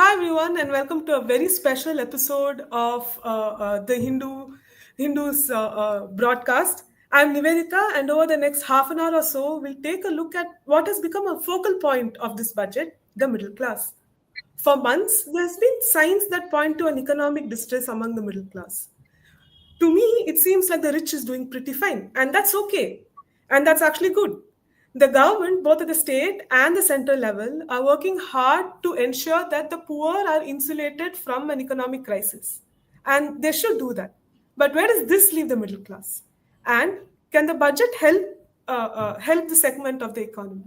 Hi everyone, and welcome to a very special episode of the Hindus broadcast. I'm Nivedita, and over the next half an hour or so, we'll take a look at what has become a focal point of this budget: the middle class. For months, there's been signs that point to an economic distress among the middle class. To me, it seems like the rich is doing pretty fine, and that's okay. And that's actually good. The government, both at the state and the central level, are working hard to ensure that the poor are insulated from an economic crisis. And they should do that. But where does this leave the middle class? And can the budget help the segment of the economy?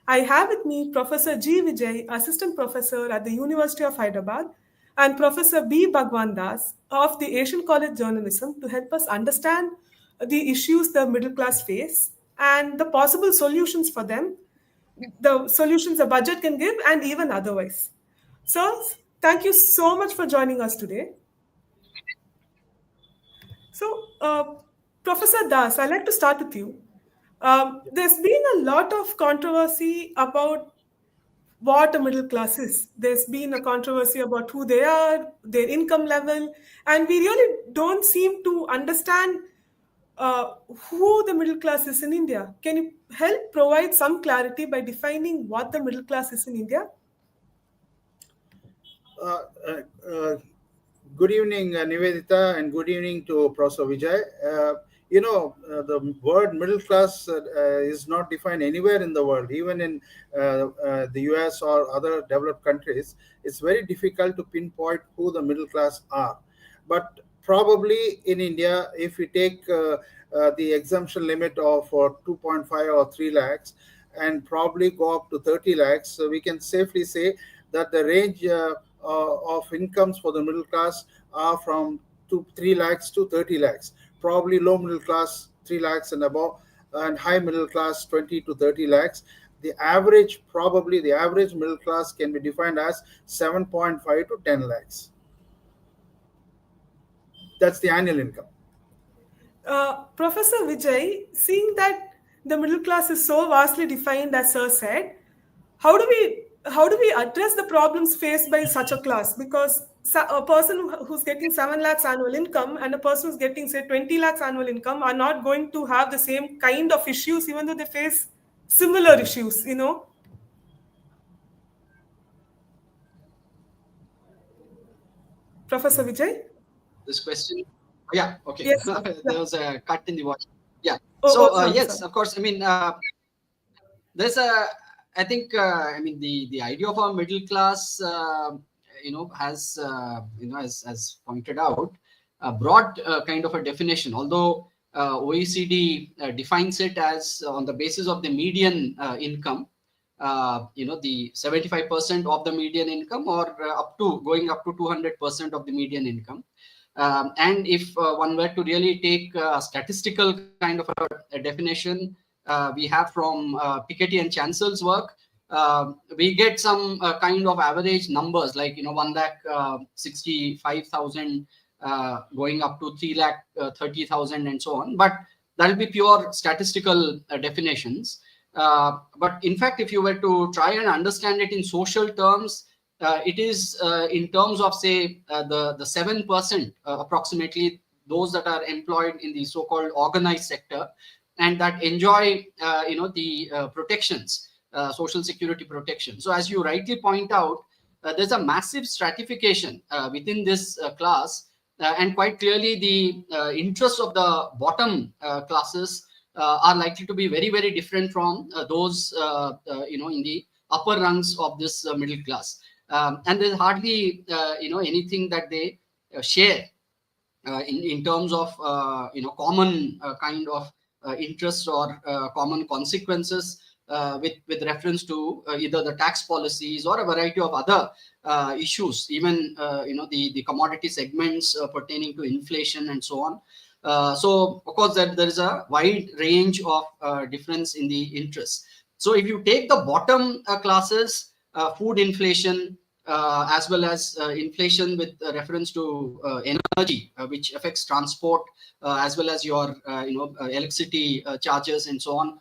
I have with me Professor G.Vijay, Assistant Professor at the University of Hyderabad, and Professor B. Bhagwan of the Asian College Journalism to help us understand the issues the middle class face and the possible solutions for them, the solutions the budget can give, and even otherwise. So, thank you so much for joining us today. So, Professor Das, I'd like to start with you. There's been a lot of controversy about what a middle class is. There's been a controversy about who they are, their income level, and we really don't seem to understand who the middle class is in India. Can you help provide some clarity by defining what the middle class is in India? Uh, uh, uh, Good evening, Nivedita, and good evening to Prof. Vijay. The word middle class is not defined anywhere in the world, even in the US or other developed countries. It's very difficult to pinpoint who the middle class are. But probably in India, if we take the exemption limit of 2.5 or 3 lakhs and probably go up to 30 lakhs, so we can safely say that the range of incomes for the middle class are from 3 lakhs to 30 lakhs. Probably low middle class 3 lakhs and above, and high middle class 20 to 30 lakhs. Probably the average middle class can be defined as 7.5 to 10 lakhs. That's the annual income. Professor Vijay, seeing that the middle class is so vastly defined, as Sir said, how do we address the problems faced by such a class? Because a person who's getting 7 lakhs annual income and a person who's getting, say, 20 lakhs annual income are not going to have the same kind of issues, even though they face similar issues. Professor Vijay? This question. Yeah, okay. Yes. There was a cut in the voice. Yeah. Oh, So sorry, yes, sorry. of course. I mean, there's I think. I mean, the idea of a middle class, has as pointed out, a broad kind of a definition. Although OECD defines it as on the basis of the median income. The 75% of the median income, or going up to 200% of the median income. And if one were to really take a statistical kind of a definition, we have from Piketty and Chancel's work, we get some kind of average numbers like 1,65,000 going up to 3,30,000 and so on. But that will be pure statistical definitions. But in fact, if you were to try and understand it in social terms, it is in terms of, say, the 7% approximately, those that are employed in the so-called organized sector and that enjoy the protections, social security protection. So as you rightly point out, there's a massive stratification within this class, and quite clearly the interests of the bottom classes are likely to be very, very different from those in the upper rungs of this middle class. And there's hardly anything that they share in terms of common kind of interests or common consequences with reference to either the tax policies or a variety of other issues, even the commodity segments pertaining to inflation and so on. So of course there is a wide range of difference in the interests. So if you take the bottom classes, food inflation, as well as inflation with reference to energy, which affects transport, as well as your electricity charges and so on.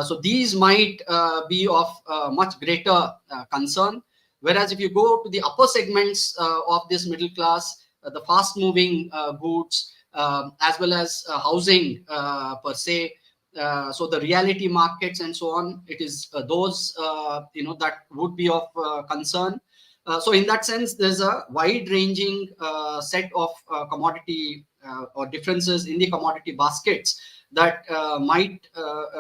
So these might be of much greater concern. Whereas if you go to the upper segments of this middle class, the fast moving goods, as well as housing per se, so the reality markets and so on, it is those that would be of concern. So in that sense, there's a wide ranging set of commodity or differences in the commodity baskets that might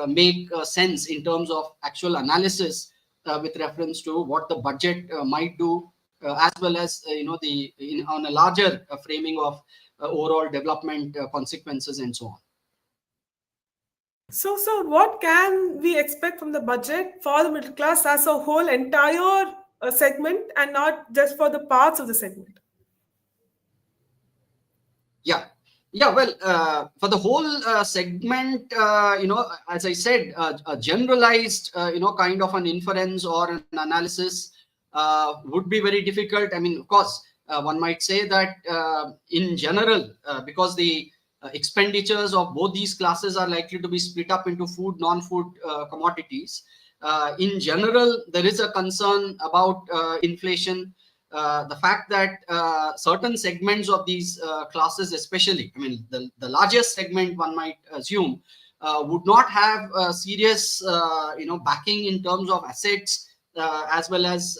make sense in terms of actual analysis with reference to what the budget might do, as well as on a larger framing of overall development consequences and so on. So what can we expect from the budget for the middle class as a whole, entire segment, and not just for the parts of the segment? Yeah, well, for the whole segment, as I said, a generalized, kind of an inference or an analysis would be very difficult. I mean, of course, one might say that in general, because the expenditures of both these classes are likely to be split up into food, non-food commodities. In general, there is a concern about inflation. The fact that certain segments of these classes, especially, I mean, the largest segment, one might assume, would not have serious, backing in terms of assets, as well as,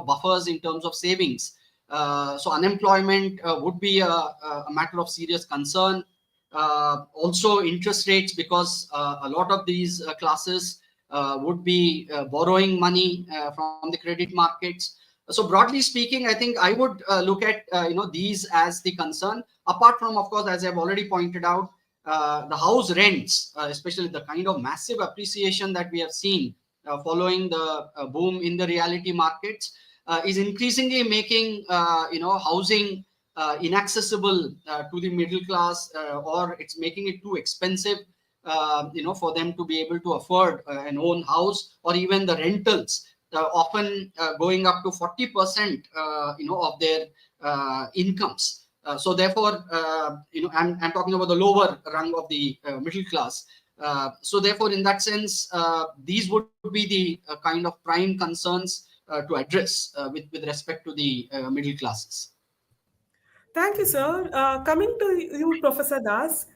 buffers in terms of savings. So unemployment would be a matter of serious concern. Also interest rates, because a lot of these classes would be borrowing money from the credit markets. So broadly speaking, I think I would look at these as the concern. Apart from, of course, as I've already pointed out, the house rents, especially the kind of massive appreciation that we have seen following the boom in the reality markets, is increasingly making housing inaccessible to the middle class, or it's making it too expensive for them to be able to afford an own house, or even the rentals. Often going up to 40% of their incomes. So therefore, I'm talking about the lower rung of the middle class. So therefore, in that sense, these would be the kind of prime concerns to address with respect to the middle classes. Thank you, sir. Coming to you, Professor Das,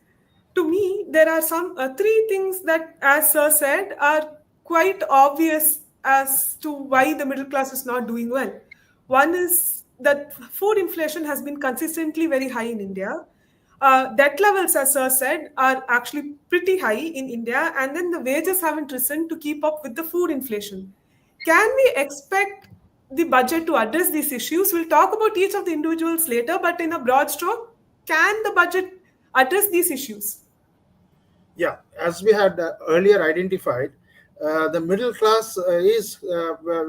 to me, there are some three things that, as sir said, are quite obvious as to why the middle class is not doing well. One is that food inflation has been consistently very high in India. Debt levels, as sir said, are actually pretty high in India, and then the wages haven't risen to keep up with the food inflation. Can we expect the budget to address these issues? We'll talk about each of the individuals later, but in a broad stroke, can the budget address these issues? Yeah, as we had earlier identified, the middle class is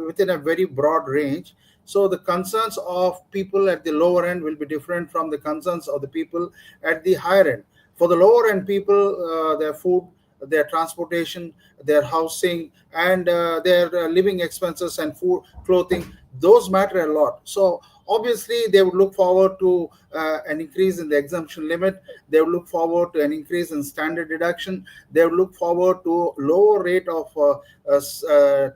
within a very broad range. So the concerns of people at the lower end will be different from the concerns of the people at the higher end. For the lower end people, their food, their transportation, their housing, and their living expenses and food, clothing, those matter a lot. So obviously, they would look forward to an increase in the exemption limit. They would look forward to an increase in standard deduction. They would look forward to lower rate of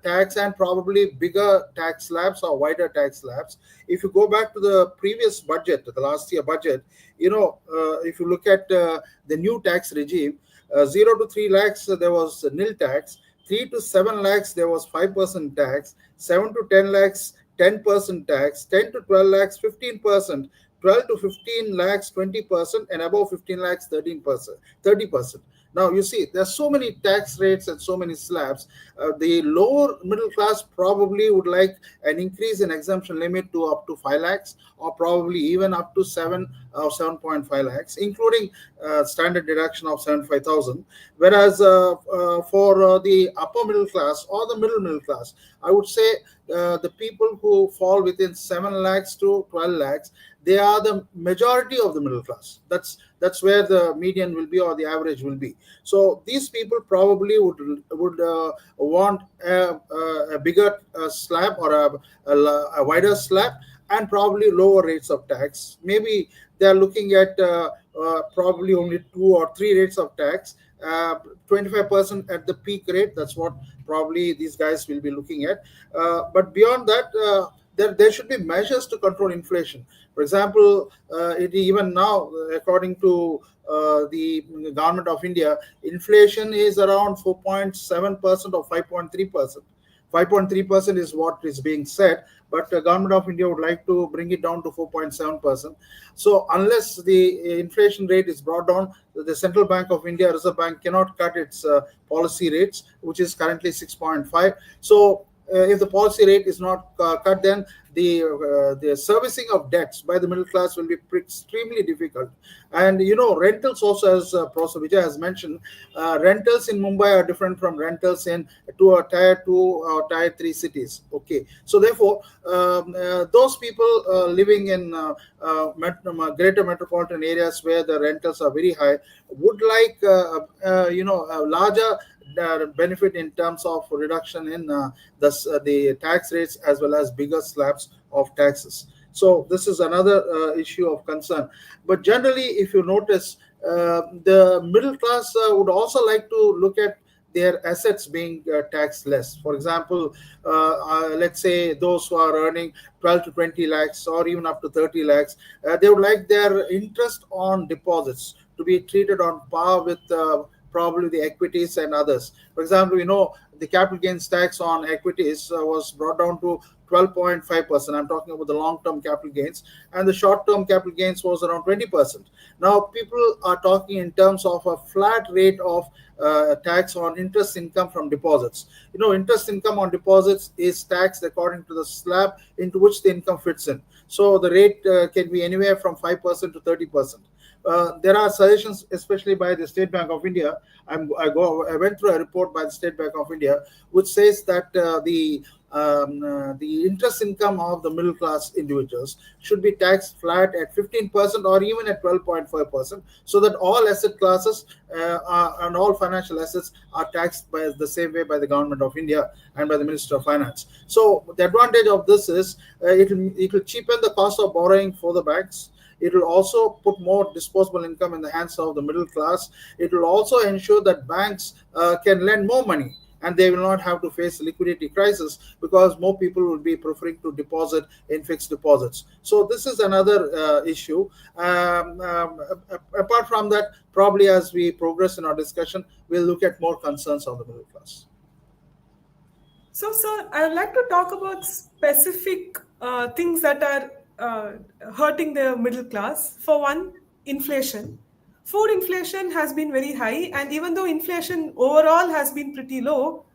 tax, and probably bigger tax slabs or wider tax slabs. If you go back to the previous budget, the last year budget, if you look at the new tax regime, 0 to 3 lakhs, there was nil tax. 3 to 7 lakhs, there was 5% tax. 7 to 10 lakhs, 10% tax. 10 to 12 lakhs, 15%. 12 to 15 lakhs, 20%, and above 15 lakhs, 13%, 30%. Now, you see, there's so many tax rates and so many slabs. The lower middle class probably would like an increase in exemption limit to up to 5 lakhs, or probably even up to 7 or 7.5 lakhs, including standard deduction of 75,000. Whereas for the upper middle class or the middle class, I would say the people who fall within 7 lakhs to 12 lakhs, they are the majority of the middle class. That's where the median will be, or the average will be. So these people probably would want a bigger slab, or a wider slab, and probably lower rates of tax. Maybe they are looking at probably only 2 or 3 rates of tax, 25% at the peak rate. That's what probably these guys will be looking at. But beyond that, there should be measures to control inflation. For example, even now, according to the government of India, inflation is around 4.7% or 5.3%. 5.3% is what is being said, but the government of India would like to bring it down to 4.7%. So unless the inflation rate is brought down, the Central Bank of India, Reserve Bank, cannot cut its policy rates, which is currently 6.5. So if the policy rate is not cut, then the servicing of debts by the middle class will be extremely difficult. And rentals also, as Prof. Vijay has mentioned, rentals in Mumbai are different from rentals in tier 2 or tier 3 cities. Okay, so therefore those people living in greater metropolitan areas where the rentals are very high would like a larger benefit in terms of reduction in the tax rates, as well as bigger slabs of taxes. So this is another issue of concern. But generally, if you notice, the middle class would also like to look at their assets being taxed less. For example, let's say those who are earning 12 to 20 lakhs or even up to 30 lakhs, they would like their interest on deposits to be treated on par with probably the equities and others. For example, the capital gains tax on equities was brought down to 12.5%. I'm talking about the long-term capital gains, and the short-term capital gains was around 20%. Now, people are talking in terms of a flat rate of tax on interest income from deposits. Interest income on deposits is taxed according to the slab into which the income fits in. So the rate can be anywhere from 5% to 30%. There are suggestions, especially by the State Bank of India. I went through a report by the State Bank of India, which says that the interest income of the middle class individuals should be taxed flat at 15% or even at 12.5%, so that all asset classes and all financial assets are taxed by the same way by the government of India and by the Minister of Finance. So the advantage of this is it will cheapen the cost of borrowing for the banks. It will also put more disposable income in the hands of the middle class. It will also ensure that banks can lend more money, and they will not have to face liquidity crisis, because more people will be preferring to deposit in fixed deposits. So this is another issue. Apart from that, probably as we progress in our discussion, we'll look at more concerns of the middle class. So, sir, I would like to talk about specific things that are hurting the middle class. For one, inflation. Food inflation has been very high, and even though inflation overall has been pretty low,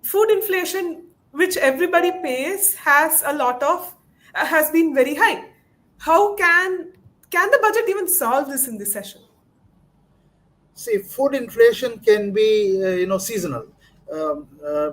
food inflation, which everybody pays, has been very high. How can the budget even solve this in this session? See, food inflation can be seasonal.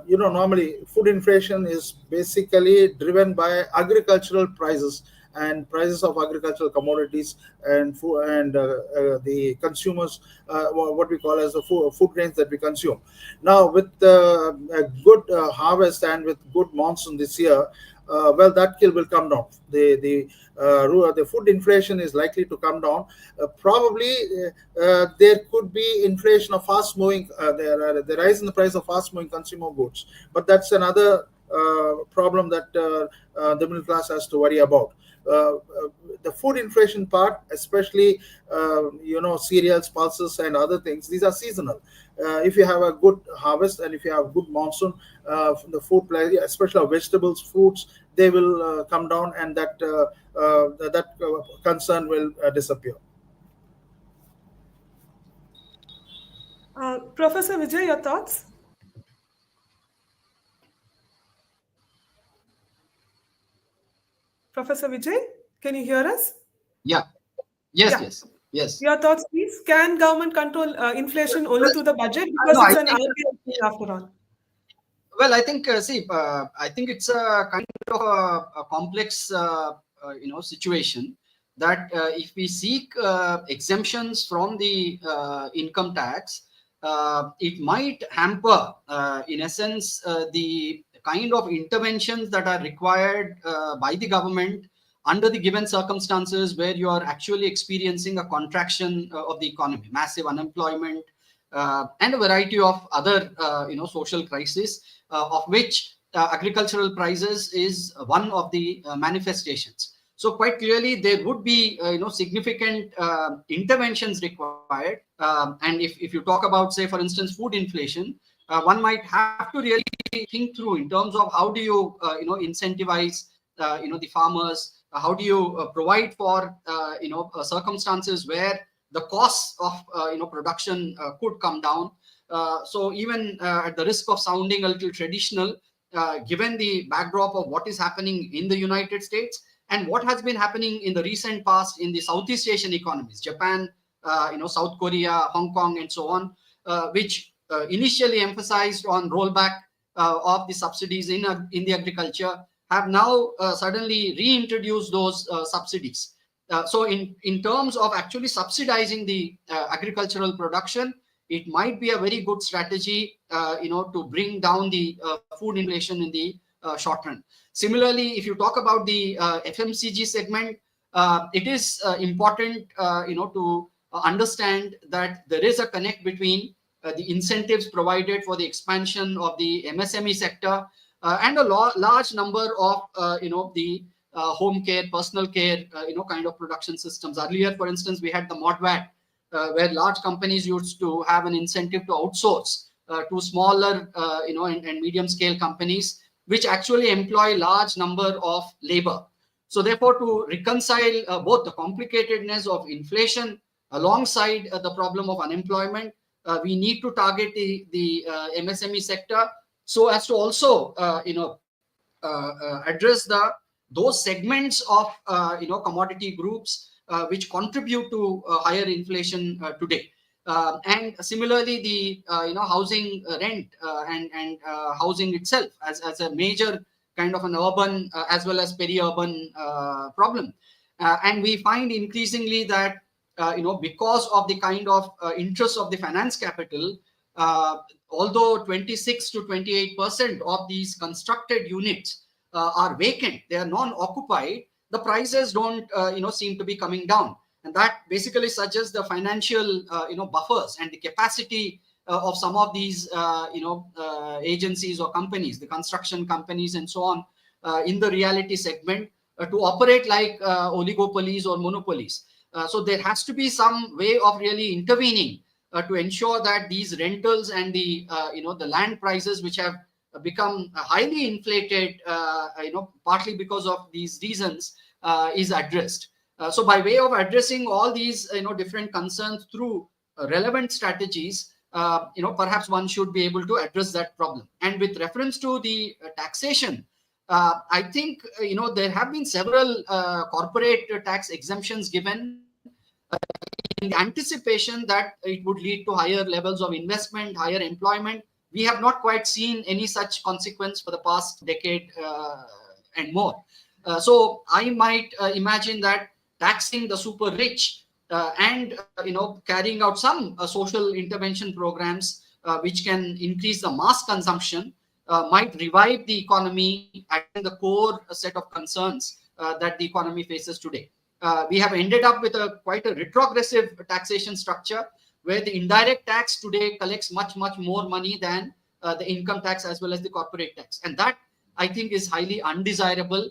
Normally food inflation is basically driven by agricultural prices and prices of agricultural commodities and food, and the consumers, what we call as the food grains that we consume. Now, with a good harvest and with good monsoon this year, that will come down. The food inflation is likely to come down. Probably there could be inflation of fast moving, the rise in the price of fast moving consumer goods, but that's another problem that the middle class has to worry about. The food inflation part, especially cereals, pulses, and other things, these are seasonal. If you have a good harvest and if you have good monsoon, the food, especially vegetables, fruits, they will come down, and that concern will disappear. Professor Vijay, your thoughts? Professor Vijay, can you hear us? Yeah. Yes. Yeah. Yes. Your thoughts, please. Can government control inflation only through the budget? Because No, it's I an think, RBI thing after all. well, I think I think it's a kind of a complex situation that if we seek exemptions from the income tax, it might hamper in essence the kind of interventions that are required by the government under the given circumstances where you are actually experiencing a contraction of the economy, massive unemployment, and a variety of other social crises, of which agricultural prices is one of the manifestations. So quite clearly, there would be significant interventions required. And if you talk about, say, for instance, food inflation, one might have to really think through in terms of how do you incentivize the farmers. How do you provide for circumstances where the costs of production could come down. So even at the risk of sounding a little traditional, given the backdrop of what is happening in the United States and what has been happening in the recent past in the Southeast Asian economies, Japan, South Korea, Hong Kong, and so on, which initially emphasized on rollback of the subsidies in the agriculture, have now suddenly reintroduced those subsidies. So in terms of actually subsidizing the agricultural production, it might be a very good strategy, to bring down the food inflation in the short run. Similarly, if you talk about the FMCG segment, it is important, to understand that there is a connect between the incentives provided for the expansion of the MSME sector and a large number of, the home care, personal care, kind of production systems. Earlier, for instance, we had the MODVAT, where large companies used to have an incentive to outsource to smaller, and medium scale companies, which actually employ large number of labor. So therefore, to reconcile both the complicatedness of inflation alongside the problem of unemployment, we need to target the MSME sector so as to also, address those segments of, commodity groups which contribute to higher inflation today. And similarly, the housing rent and housing itself as a major kind of an urban as well as peri-urban problem. And we find increasingly that because of the kind of interest of the finance capital, although 26 to 28% of these constructed units are vacant, they are non-occupied, the prices don't seem to be coming down. And that basically suggests the financial buffers and the capacity of some of these agencies or companies, the construction companies and so on, in the reality segment to operate like oligopolies or monopolies. So there has to be some way of really intervening to ensure that these rentals and the land prices, which have become highly inflated, partly because of these reasons, is addressed. So by way of addressing all these different concerns through relevant strategies, perhaps one should be able to address that problem. And with reference to the taxation, I think there have been several corporate tax exemptions given in the anticipation that it would lead to higher levels of investment, higher employment. We have not quite seen any such consequence for the past decade and more. So I might imagine that taxing the super rich and carrying out some social intervention programs which can increase the mass consumption might revive the economy at the core set of concerns that the economy faces today. We have ended up with quite a retrogressive taxation structure where the indirect tax today collects much more money than the income tax as well as the corporate tax, and that I think is highly undesirable.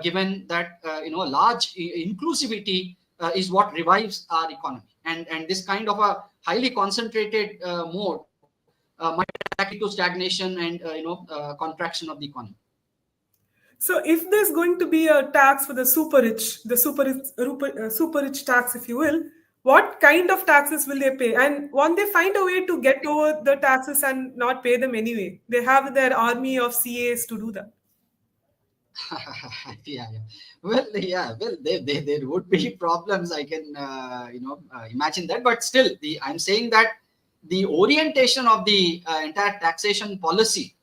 Given that large inclusivity is what revives our economy, and this kind of a highly concentrated mode might lead to stagnation and contraction of the economy. So, if there's going to be a tax for the super rich, the super rich tax, if you will, what kind of taxes will they pay? And won't they find a way to get over the taxes and not pay them anyway? They have their army of CAs to do that. Yeah. Well, there would be problems. I can imagine that, but still, I'm saying that the orientation of the entire taxation policy,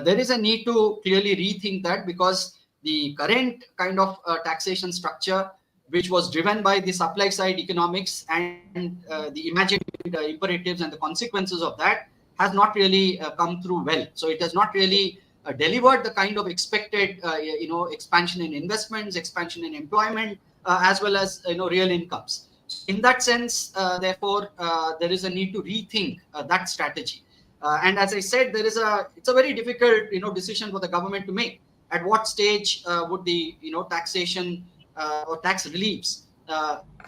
there is a need to clearly rethink that, because the current kind of taxation structure, which was driven by the supply side economics and the imagined imperatives and the consequences of that, has not really come through well. So it has not really delivered the kind of expected, expansion in investments, expansion in employment, as well as real incomes. In that sense, therefore, there is a need to rethink that strategy. And as I said, it's a very difficult decision for the government to make. At what stage would the taxation or tax reliefs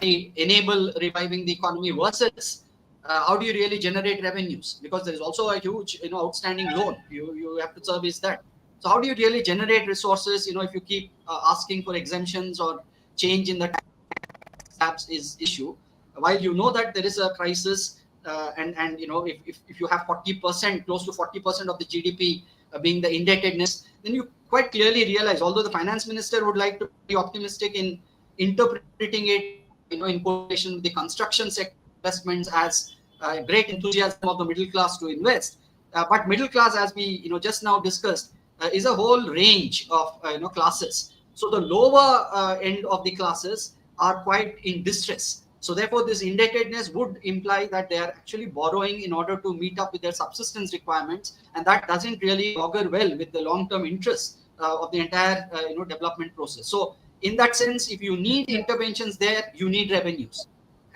enable reviving the economy versus how do you really generate revenues? Because there is also a huge outstanding loan. You have to service that. So how do you really generate resources? If you keep asking for exemptions or change in the tax slabs is issue, while you know that there is a crisis, and if you have 40%, close to 40% of the GDP being the indebtedness, then you quite clearly realize, although the finance minister would like to be optimistic in interpreting it, in correlation with the construction sector investments as great enthusiasm of the middle class to invest. But middle class, as we just now discussed, is a whole range of classes. So the lower end of the classes are quite in distress. So therefore, this indebtedness would imply that they are actually borrowing in order to meet up with their subsistence requirements, and that doesn't really augur well with the long-term interests of the entire development process. So in that sense, if you need interventions there, you need revenues,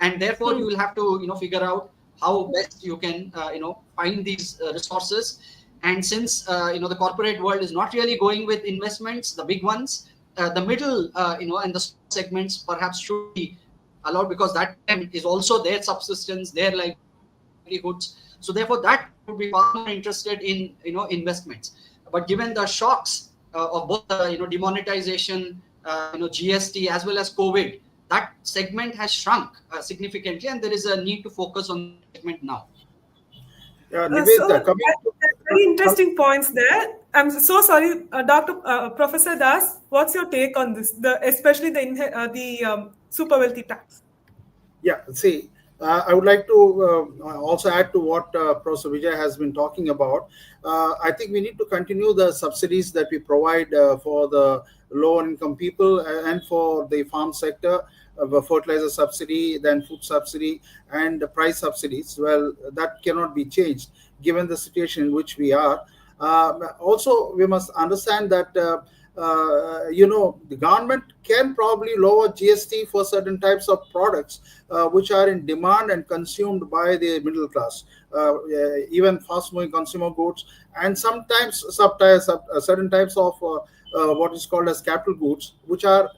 and therefore you will have to figure out how best you can find these resources. And since the corporate world is not really going with investments, the big ones, the middle and the segments perhaps should be allowed, because that is also their subsistence, their livelihoods. So therefore that would be far more interested in investments. But given the shocks of both demonetization, GST, as well as COVID, that segment has shrunk significantly, and there is a need to focus on the segment now. Nivedita, very interesting points there. I'm so sorry, Professor Das. What's your take on this? Especially the super wealthy tax. Yeah, see, I would like to also add to what Professor Vijay has been talking about. I think we need to continue the subsidies that we provide for the low-income people and for the farm sector, fertilizer subsidy, then food subsidy, and the price subsidies. Well, that cannot be changed given the situation in which we are. Also, we must understand that the government can probably lower GST for certain types of products which are in demand and consumed by the middle class, even fast-moving consumer goods, and sometimes certain types of what is called as capital goods, which are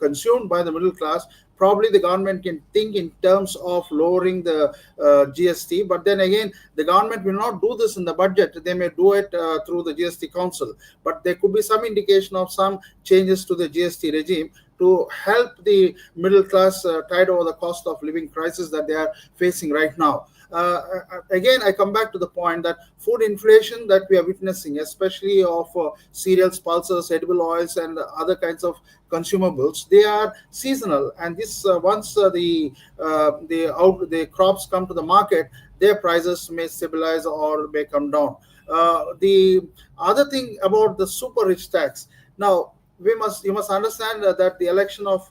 consumed by the middle class. Probably the government can think in terms of lowering the GST, but then again, the government will not do this in the budget. They may do it through the GST Council, but there could be some indication of some changes to the GST regime to help the middle class tide over the cost of living crisis that they are facing right now. Again, I come back to the point that food inflation that we are witnessing, especially of cereals, pulses, edible oils, and other kinds of consumables, they are seasonal, and this once the crops come to the market, their prices may stabilize or may come down. The other thing about the super rich tax, now you must understand that the election of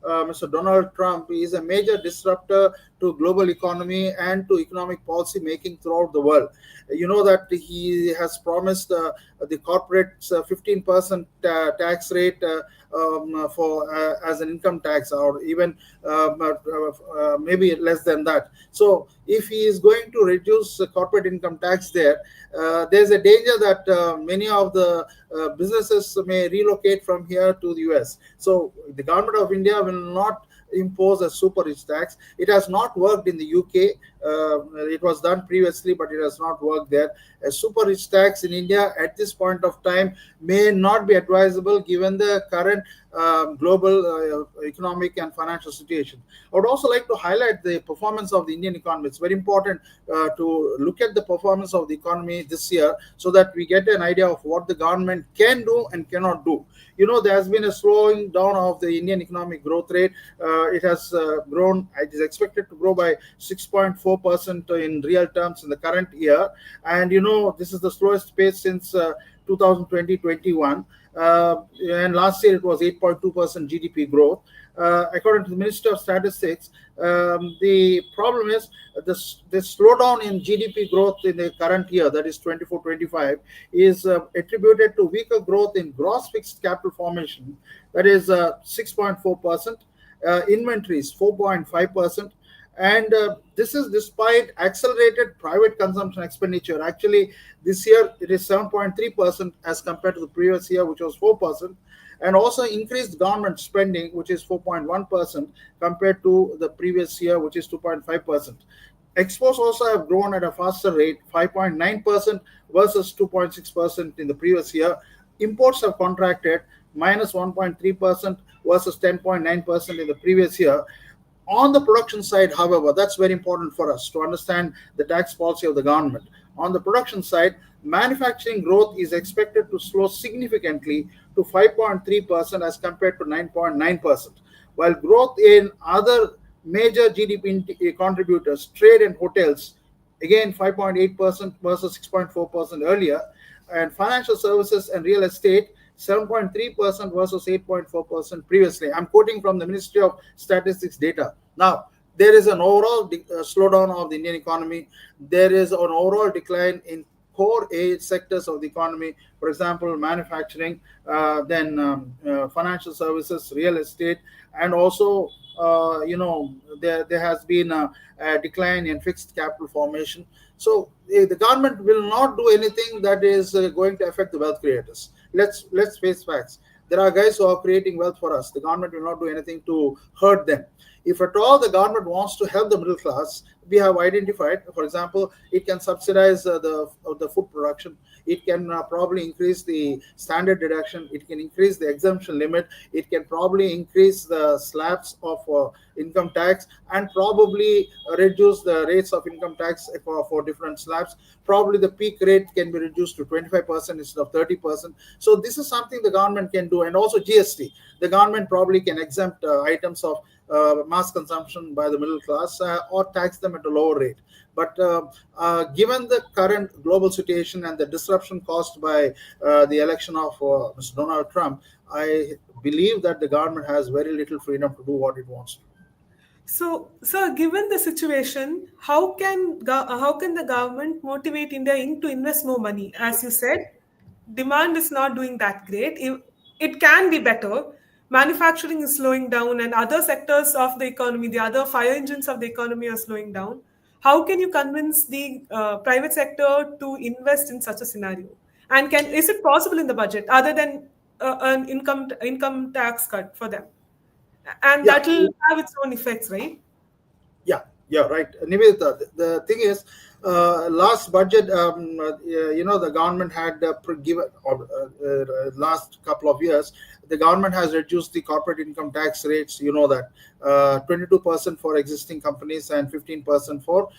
Mr. Donald Trump is a major disruptor to global economy and to economic policy making throughout the world. You know that he has promised the corporates 15% tax rate for as an income tax, or even maybe less than that. So if he is going to reduce the corporate income tax there's a danger that many of the businesses may relocate from here to the US. So the government of India will not impose a super rich tax. It has not worked in the UK. It was done previously, but it has not worked there. A super rich tax in India at this point of time may not be advisable given the current global economic and financial situation. I would also like to highlight the performance of the Indian economy. It's very important to look at the performance of the economy this year so that we get an idea of what the government can do and cannot do. There has been a slowing down of the Indian economic growth rate. It has grown. It is expected to grow by 6.4% in real terms in the current year. And this is the slowest pace since 2020-21. And last year it was 8.2% GDP growth. According to the Minister of Statistics, the problem is the slowdown in GDP growth in the current year, that is 24-25, is attributed to weaker growth in gross fixed capital formation, that is 6.4%, inventories 4.5%, And this is despite accelerated private consumption expenditure. Actually, this year it is 7.3% as compared to the previous year, which was 4%, and also increased government spending, which is 4.1% compared to the previous year, which is 2.5%. Exports also have grown at a faster rate, 5.9% versus 2.6% in the previous year. Imports have contracted, minus 1.3% versus 10.9% in the previous year. On the production side, however, that's very important for us to understand the tax policy of the government. On the production side, manufacturing growth is expected to slow significantly to 5.3% as compared to 9.9%, while growth in other major GDP contributors, trade and hotels, again 5.8% versus 6.4% earlier, and financial services and real estate 7.3% versus 8.4% previously. I'm quoting from the Ministry of Statistics data. Now, there is an overall slowdown of the Indian economy. There is an overall decline in core sectors of the economy, for example, manufacturing, then financial services, real estate, and also there has been a decline in fixed capital formation. So the government will not do anything that is going to affect the wealth creators. Let's face facts. There are guys who are creating wealth for us. The government will not do anything to hurt them. If at all the government wants to help the middle class, we have identified, for example, it can subsidize the food production. It can probably increase the standard deduction. It can increase the exemption limit. It can probably increase the slabs of income tax, and probably reduce the rates of income tax for different slabs. Probably the peak rate can be reduced to 25% instead of 30%. So this is something the government can do. And also GST. The government probably can exempt items of mass consumption by the middle class, or tax them at a lower rate. But given the current global situation and the disruption caused by the election of Mr. Donald Trump, I believe that the government has very little freedom to do what it wants to. So, given the situation, how can the government motivate India to invest more money? As you said, demand is not doing that great. It can be better. Manufacturing is slowing down, and other sectors of the economy, the other fire engines of the economy, are slowing down. How can you convince the private sector to invest in such a scenario? And is it possible in the budget, other than an income tax cut for them? And Yeah, that will have its own effects, right? yeah, right. Nivedita, the thing is, last budget, the government had given, last couple of years, the government has reduced the corporate income tax rates. You know that 22% for existing companies and 15% for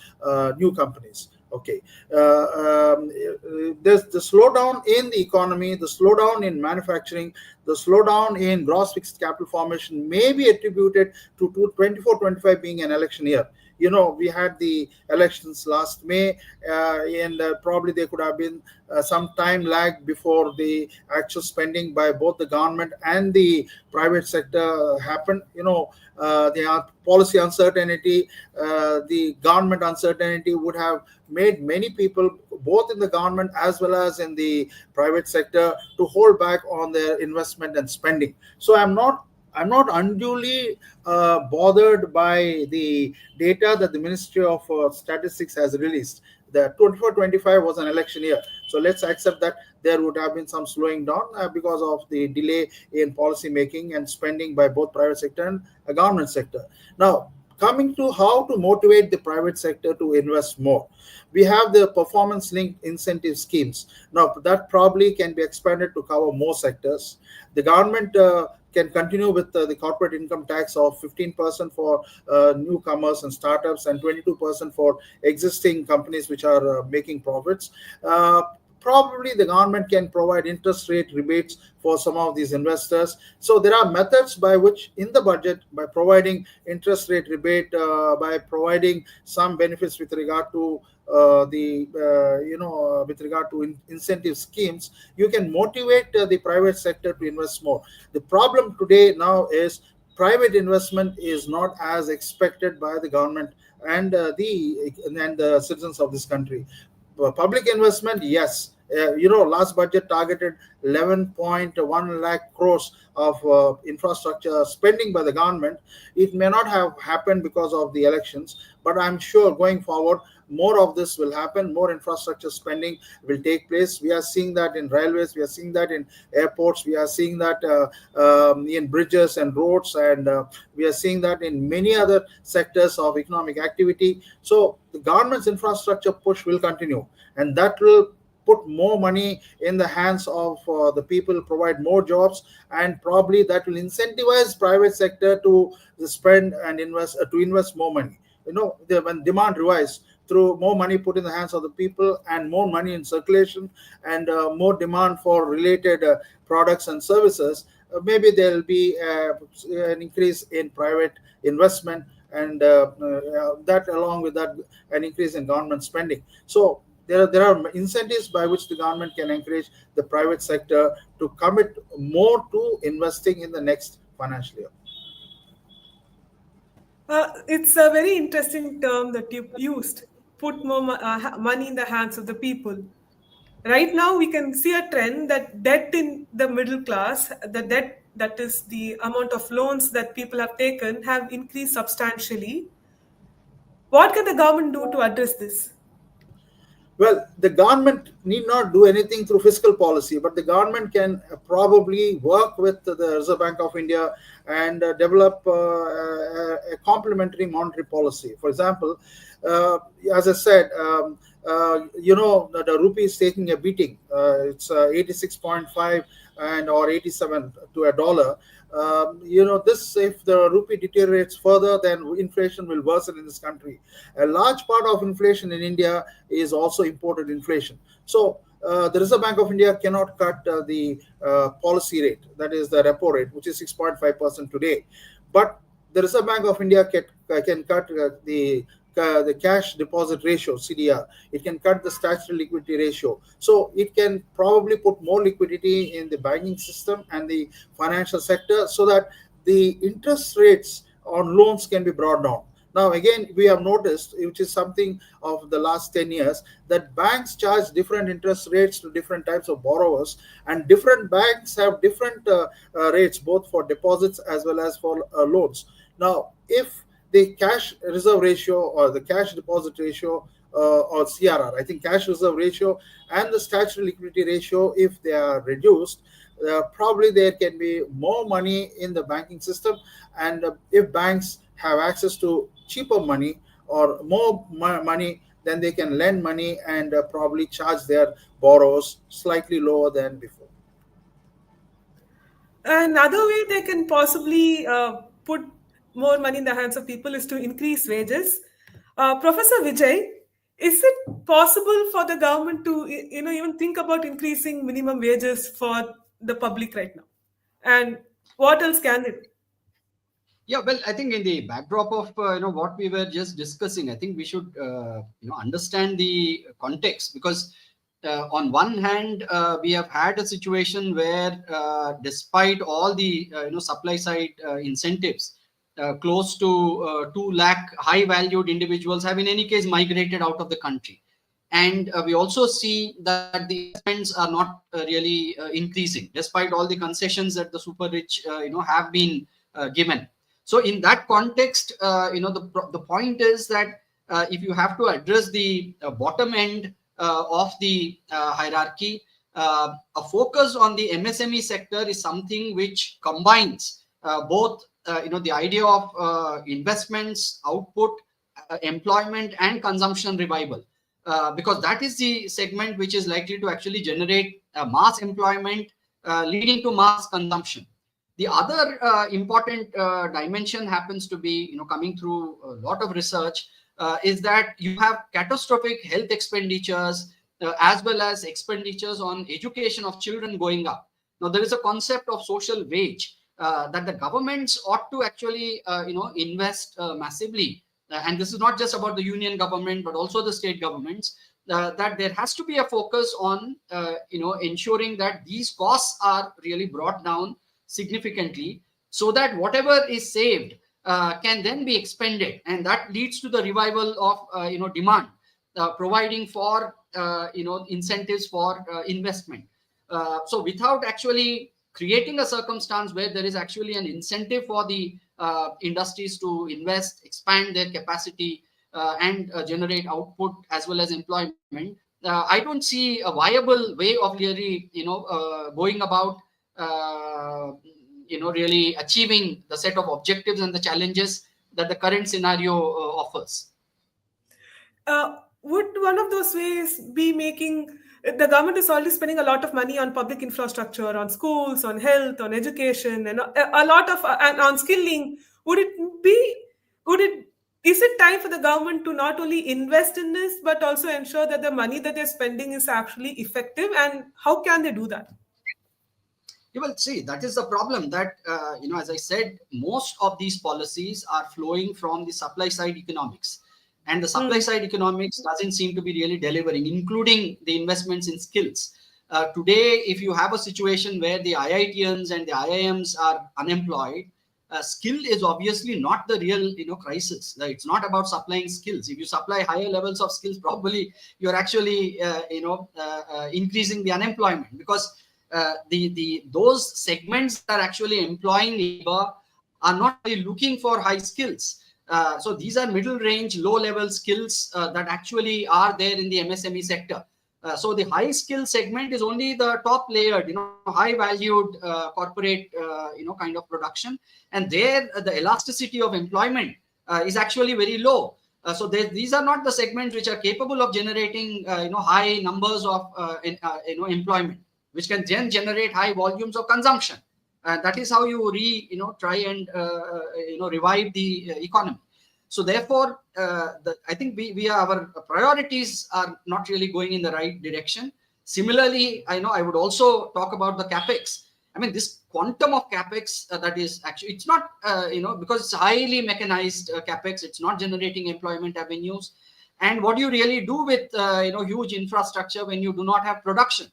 new companies. Okay, there's the slowdown in the economy, the slowdown in manufacturing, the slowdown in gross fixed capital formation may be attributed to 24-25 being an election year. We had the elections last May, and probably there could have been some time lag before the actual spending by both the government and the private sector happened. The policy uncertainty, the government uncertainty would have made many people, both in the government as well as in the private sector, to hold back on their investment and spending. So I'm not unduly bothered by the data that the Ministry of Statistics has released. The 24-25 was an election year, so let's accept that there would have been some slowing down because of the delay in policy making and spending by both private sector and government sector. Now, coming to how to motivate the private sector to invest more, we have the performance-linked incentive schemes. Now, that probably can be expanded to cover more sectors. The government can continue with the corporate income tax of 15% for newcomers and startups, and 22% for existing companies which are making profits. Probably the government can provide interest rate rebates for some of these investors. So there are methods by which, in the budget, by providing interest rate rebate, by providing some benefits with regard to with regard to incentive schemes, you can motivate the private sector to invest more. The problem today now is private investment is not as expected by the government and the citizens of this country. Public investment, yes, Last budget targeted 11.1 lakh crores of infrastructure spending by the government. It may not have happened because of the elections, but I'm sure going forward, more of this will happen. More infrastructure spending will take place. We are seeing that in railways, we are seeing that in airports, we are seeing that in bridges and roads, and we are seeing that in many other sectors of economic activity. So the government's infrastructure push will continue, and that will put more money in the hands of the people, provide more jobs, and probably that will incentivize private sector to spend and invest more money. When demand revives through more money put in the hands of the people and more money in circulation, and more demand for related products and services, maybe there will be an increase in private investment, and that along with that, an increase in government spending. So there are incentives by which the government can encourage the private sector to commit more to investing in the next financial year. It's a very interesting term that you used. Put more money in the hands of the people. Right now, we can see a trend that debt in the middle class, the debt that is the amount of loans that people have taken, have increased substantially. What can the government do to address this? Well, the government need not do anything through fiscal policy, but the government can probably work with the Reserve Bank of India and develop a complementary monetary policy. For example, uh, as I said, the rupee is taking a beating. It's 86.5 and or 87 to a dollar. This, if the rupee deteriorates further, then inflation will worsen in this country. A large part of inflation in India is also imported inflation. So the Reserve Bank of India cannot cut the policy rate, that is the repo rate, which is 6.5% today. But the Reserve Bank of India can cut the cash deposit ratio, CDR. It can cut the statutory liquidity ratio. So it can probably put more liquidity in the banking system and the financial sector, so that the interest rates on loans can be brought down. Now, again, we have noticed, which is something of the last 10 years, that banks charge different interest rates to different types of borrowers, and different banks have different rates, both for deposits as well as for loans. Now, if the cash reserve ratio or the cash deposit ratio, or CRR, I think cash reserve ratio and the statutory liquidity ratio, if they are reduced, probably there can be more money in the banking system. And if banks have access to cheaper money or more money, then they can lend money and probably charge their borrowers slightly lower than before. Another way they can possibly put more money in the hands of people is to increase wages. Professor Vijay, is it possible for the government to, even think about increasing minimum wages for the public right now? And what else can they do? Yeah, well, I think in the backdrop of what we were just discussing, I think we should understand the context, because on one hand we have had a situation where despite all the supply side incentives, close to 2 lakh high valued individuals have in any case migrated out of the country. And we also see that the investments are not really increasing despite all the concessions that the super rich have been given. So in that context, the point is that if you have to address the bottom end of the hierarchy, a focus on the MSME sector is something which combines both the idea of investments, output, employment, and consumption revival. Because that is the segment which is likely to actually generate mass employment, leading to mass consumption. The other important dimension happens to be, coming through a lot of research, is that you have catastrophic health expenditures as well as expenditures on education of children going up. Now, there is a concept of social wage that the governments ought to actually, invest massively. And this is not just about the union government, but also the state governments. That there has to be a focus on, ensuring that these costs are really brought down significantly, so that whatever is saved can then be expended, and that leads to the revival of demand, providing for incentives for investment. So without actually creating a circumstance where there is actually an incentive for the industries to invest, expand their capacity, and generate output as well as employment, I don't see a viable way of really, going about, really achieving the set of objectives and the challenges that the current scenario offers. Would one of those ways be making the government is already spending a lot of money on public infrastructure, on schools, on health, on education, and a lot of and on skilling? Would it be? Would it? Is it time for the government to not only invest in this but also ensure that the money that they're spending is actually effective? And how can they do that? You will see that is the problem that, as I said, most of these policies are flowing from the supply side economics. And the supply side economics doesn't seem to be really delivering, including the investments in skills. Today, if you have a situation where the IITians and the IIMs are unemployed, skill is obviously not the real crisis. It's not about supplying skills. If you supply higher levels of skills, probably you're actually increasing the unemployment, because those segments that are actually employing labor are not really looking for high skills. So these are middle range, low level skills that actually are there in the MSME sector. So the high skill segment is only the top layered, high valued corporate, kind of production. And there the elasticity of employment is actually very low. So these are not the segments which are capable of generating, high numbers of, employment, which can then generate high volumes of consumption. And that is how you try and revive the economy. So therefore, I think our priorities are not really going in the right direction. Similarly, I would also talk about the capex. I mean, this quantum of capex that is actually, it's not because it's highly mechanized capex, it's not generating employment avenues. And what do you really do with huge infrastructure when you do not have production?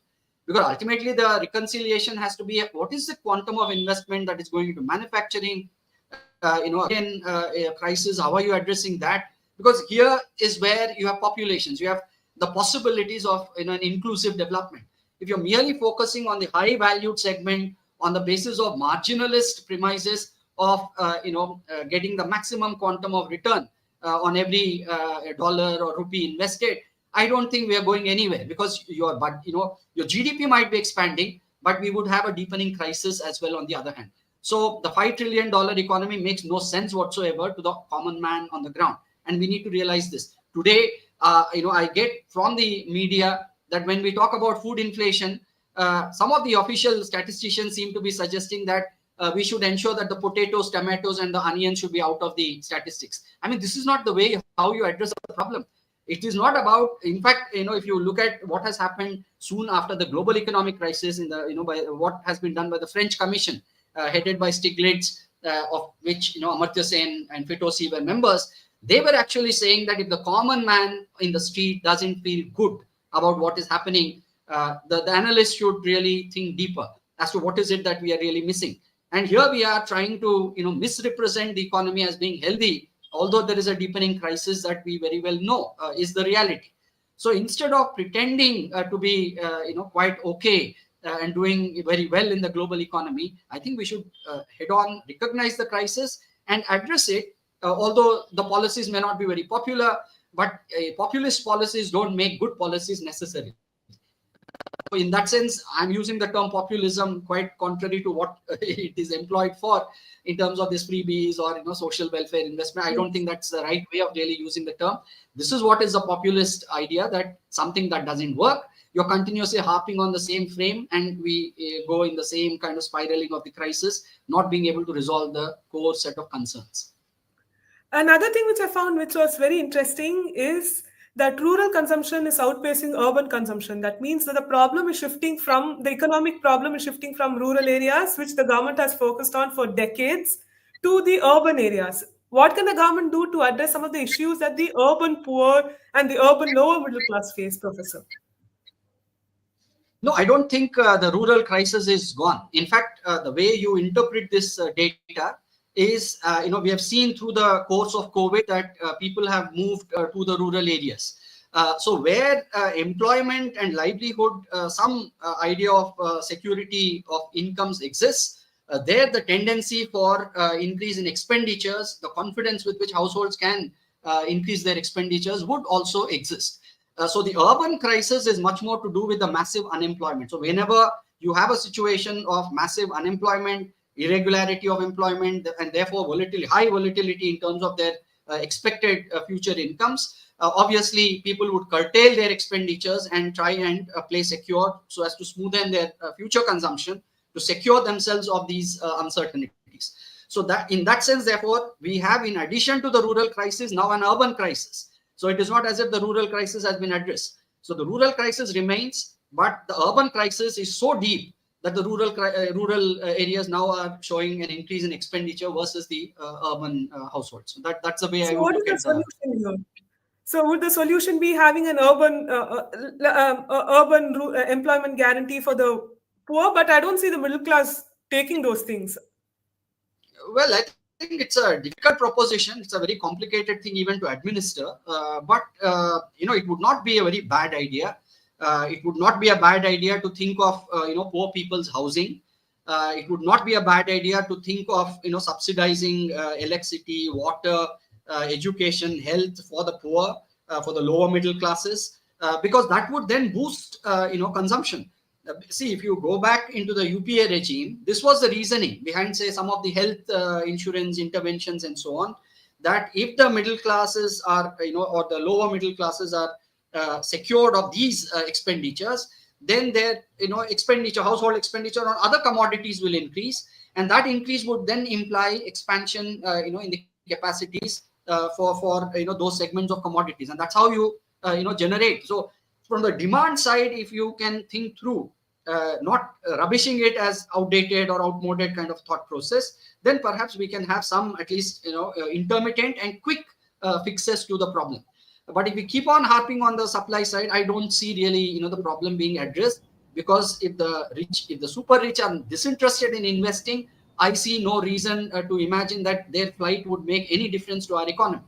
Because ultimately the reconciliation has to be what is the quantum of investment that is going into manufacturing, again, a crisis, how are you addressing that? Because here is where you have populations, you have the possibilities of an inclusive development. If you're merely focusing on the high valued segment on the basis of marginalist premises of, getting the maximum quantum of return on every dollar or rupee invested, I don't think we are going anywhere, because your GDP might be expanding, but we would have a deepening crisis as well on the other hand. So the $5 trillion economy makes no sense whatsoever to the common man on the ground. And we need to realize this. Today, I get from the media that when we talk about food inflation, some of the official statisticians seem to be suggesting that we should ensure that the potatoes, tomatoes, and the onions should be out of the statistics. I mean, this is not the way how you address the problem. It is not about, in fact, if you look at what has happened soon after the global economic crisis in the, by what has been done by the French Commission, headed by Stiglitz, of which, Amartya Sen and Fitosi were members, they were actually saying that if the common man in the street doesn't feel good about what is happening, the analysts should really think deeper as to what is it that we are really missing. And here we are trying to, misrepresent the economy as being healthy, although there is a deepening crisis that we very well know is the reality. So instead of pretending to be, quite okay and doing very well in the global economy, I think we should head on, recognize the crisis and address it. Although the policies may not be very popular, but populist policies don't make good policies necessarily. So in that sense, I'm using the term populism quite contrary to what it is employed for in terms of this freebies or social welfare investment. I don't think that's the right way of really using the term. This is what is a populist idea, that something that doesn't work, you're continuously harping on the same frame, and we go in the same kind of spiraling of the crisis, not being able to resolve the core set of concerns. Another thing which I found which was very interesting is that rural consumption is outpacing urban consumption. That means that the economic problem is shifting from rural areas, which the government has focused on for decades, to the urban areas. What can the government do to address some of the issues that the urban poor and the urban lower middle class face, Professor? No, I don't think the rural crisis is gone. In fact, the way you interpret this data is, we have seen through the course of COVID that people have moved to the rural areas. So where employment and livelihood, some idea of security of incomes exists, there the tendency for increase in expenditures, the confidence with which households can increase their expenditures would also exist. So the urban crisis is much more to do with the massive unemployment. So whenever you have a situation of massive unemployment, irregularity of employment, and therefore high volatility in terms of their expected future incomes, obviously people would curtail their expenditures and try and play secure so as to smoothen their future consumption to secure themselves of these uncertainties. So that in that sense, therefore, we have, in addition to the rural crisis, now an urban crisis. So it is not as if the rural crisis has been addressed. So the rural crisis remains, but the urban crisis is so deep that the rural areas now are showing an increase in expenditure versus the urban households. So that's the way I So would what is look the at the. solution here? So would the solution be having an urban employment guarantee for the poor? But I don't see the middle class taking those things. Well, I think it's a difficult proposition. It's a very complicated thing even to administer. But it would not be a very bad idea. It would not be a bad idea to think of poor people's housing. It would not be a bad idea to think of subsidizing electricity, water, education, health for the poor, for the lower middle classes, because that would then boost consumption. See, if you go back into the UPA regime, this was the reasoning behind, say, some of the health insurance interventions and so on, that if the middle classes are, or the lower middle classes are secured of these expenditures, then their, household expenditure on other commodities will increase, and that increase would then imply expansion, in the capacities for those segments of commodities, and that's how you generate. So from the demand side, if you can think through not rubbishing it as outdated or outmoded kind of thought process, then perhaps we can have some at least intermittent and quick fixes to the problem. But if we keep on harping on the supply side, I don't see really the problem being addressed, because if the super rich are disinterested in investing, I see no reason to imagine that their flight would make any difference to our economy.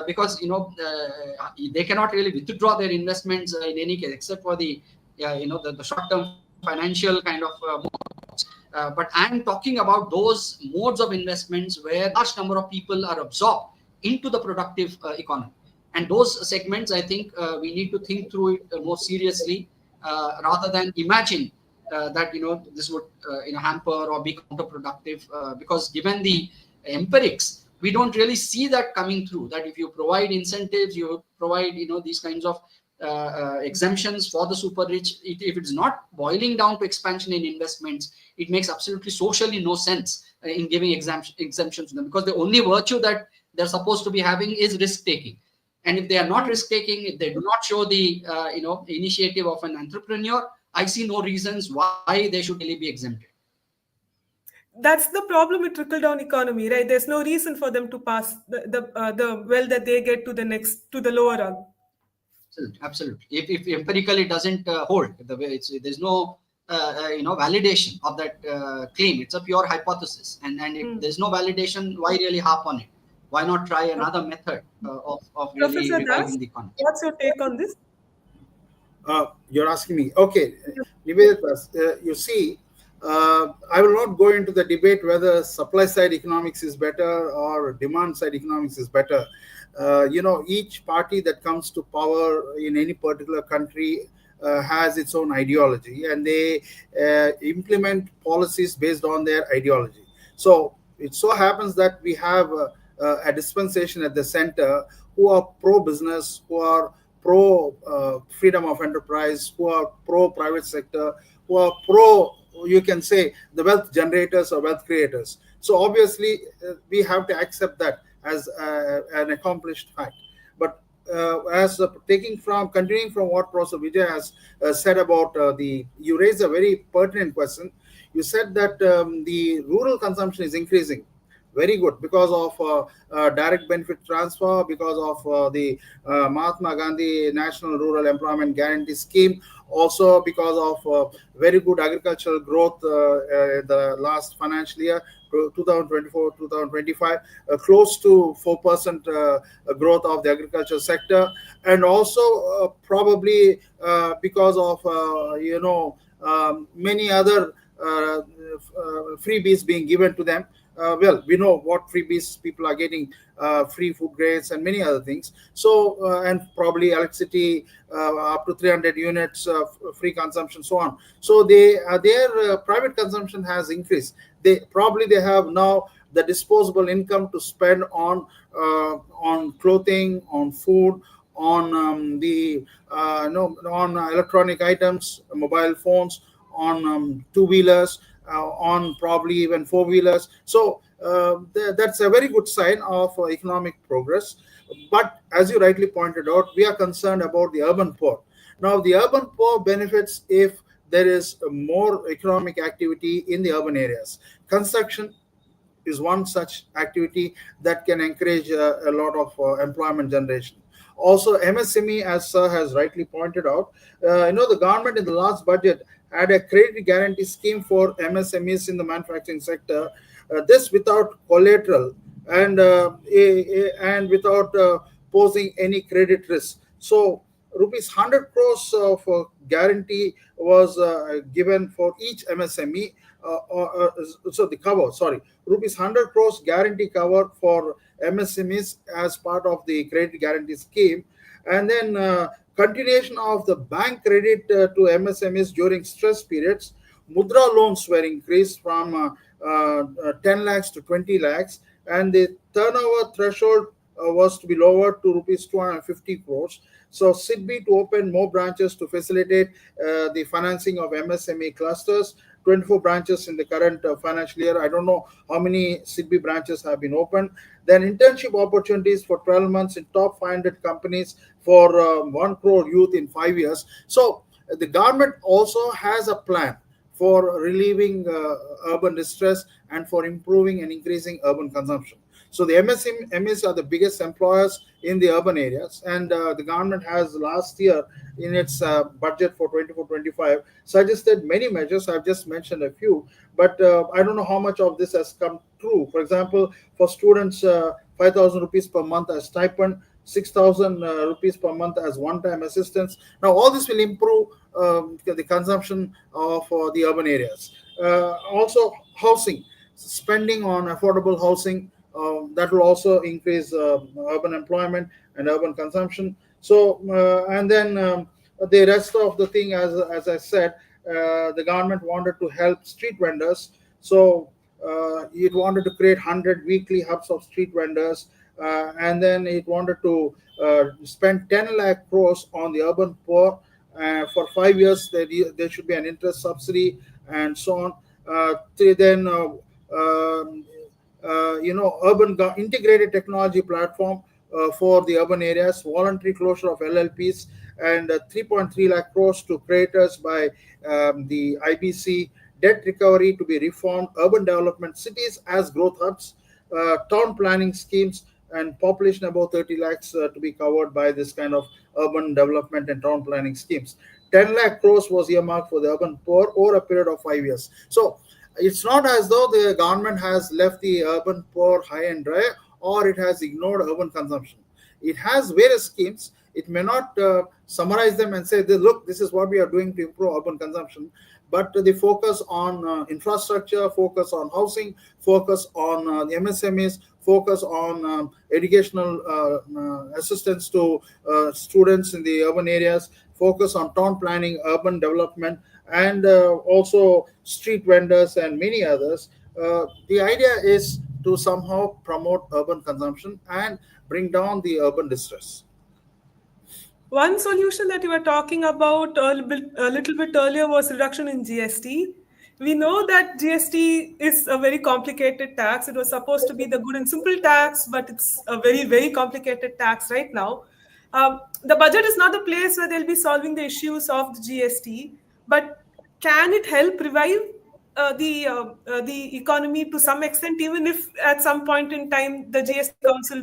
Because they cannot really withdraw their investments in any case, except for the short-term financial kind of modes. But I am talking about those modes of investments where large number of people are absorbed into the productive economy, and those segments, I think we need to think through it more seriously, rather than imagine that this would hamper or be counterproductive, because given the empirics, we don't really see that coming through, that if you provide incentives, you provide these kinds of exemptions for the super rich, if it's not boiling down to expansion in investments, it makes absolutely socially no sense in giving exemptions to them, because the only virtue that they're supposed to be having is risk taking. And if they are not risk taking, if they do not show the initiative of an entrepreneur, I see no reasons why they should really be exempted. That's the problem with trickle down economy, right? There's no reason for them to pass the wealth that they get to the lower rung. Absolutely. If empirically it doesn't hold, there's no validation of that claim. It's a pure hypothesis, and if there's no validation, why really harp on it? Why not try another method of really Professor reviving Das, the economy? what's your take on this? You're asking me. Okay. Nivedita, you see, I will not go into the debate whether supply side economics is better or demand side economics is better. Each party that comes to power in any particular country has its own ideology, and they implement policies based on their ideology. So it so happens that we have a dispensation at the center who are pro-business, who are pro freedom of enterprise, who are pro-private sector, who are pro, you can say, the wealth generators or wealth creators. So obviously, we have to accept that as an accomplished fact. But continuing from what Prof. Vijay has said about you raised a very pertinent question. You said that the rural consumption is increasing, very good because of direct benefit transfer, because of the Mahatma Gandhi National Rural Employment Guarantee Scheme, also because of very good agricultural growth the last financial year, 2024-2025, close to 4% growth of the agriculture sector, and also probably because of many other freebies being given to them. Well, we know what freebies people are getting, free food grades and many other things. So, and probably electricity up to 300 units free consumption, so on. So their private consumption has increased. They have now the disposable income to spend on clothing, on food, on the no on electronic items, mobile phones, on two-wheelers, on probably even four-wheelers. So that's a very good sign of economic progress. But as you rightly pointed out, we are concerned about the urban poor. Now, the urban poor benefits if there is more economic activity in the urban areas. Construction is one such activity that can encourage a lot of employment generation. Also, MSME, as Sir has rightly pointed out, the government in the last budget had a credit guarantee scheme for MSMEs in the manufacturing sector. This without collateral and without posing any credit risk. So, rupees 100 crores of guarantee was given for each MSME. So the cover, sorry, rupees 100 crores guarantee cover for MSMEs as part of the credit guarantee scheme, and then continuation of the bank credit to MSMEs during stress periods. Mudra loans were increased from 10 lakhs to 20 lakhs, and the turnover threshold was to be lowered to rupees 250 crores. So SIDBI to open more branches to facilitate the financing of MSME clusters. 24 branches in the current financial year. I don't know how many SIDBI branches have been opened. Then internship opportunities for 12 months in top 500 companies for 1 crore youth in 5 years. So the government also has a plan for relieving urban distress and for improving and increasing urban consumption. So the MSMEs are the biggest employers in the urban areas, and the government has last year in its budget for 24-25 suggested many measures. I've just mentioned a few, but I don't know how much of this has come true. For example, for students, 5,000 rupees per month as stipend, 6,000 rupees per month as one-time assistance. Now, all this will improve the consumption of the urban areas. Also, housing, spending on affordable housing, that will also increase urban employment and urban consumption. So, and then the rest of the thing, as I said, the government wanted to help street vendors. So, it wanted to create 100 weekly hubs of street vendors, and then it wanted to spend 10 lakh crores on the urban poor. For 5 years, there should be an interest subsidy and so on. Then integrated technology platform for the urban areas, voluntary closure of LLPs, and 3.3 lakh crores to creators by the IBC, debt recovery to be reformed, urban development, cities as growth hubs, town planning schemes, and population above 30 lakhs to be covered by this kind of urban development and town planning schemes. 10 lakh crores was earmarked for the urban poor over a period of 5 years. So it's not as though the government has left the urban poor high and dry, or it has ignored urban consumption. It has various schemes. It may not summarize them and say, look, this is what we are doing to improve urban consumption. But they focus on infrastructure, focus on housing, focus on the MSMEs, focus on educational assistance to students in the urban areas, focus on town planning, urban development, and also street vendors and many others. The idea is to somehow promote urban consumption and bring down the urban distress. One solution that you were talking about a little bit earlier was reduction in GST. We know that GST is a very complicated tax. It was supposed to be the good and simple tax, but it's a very, very complicated tax right now. The budget is not the place where they'll be solving the issues of the GST, but can it help revive? the economy to some extent, even if at some point in time the GST Council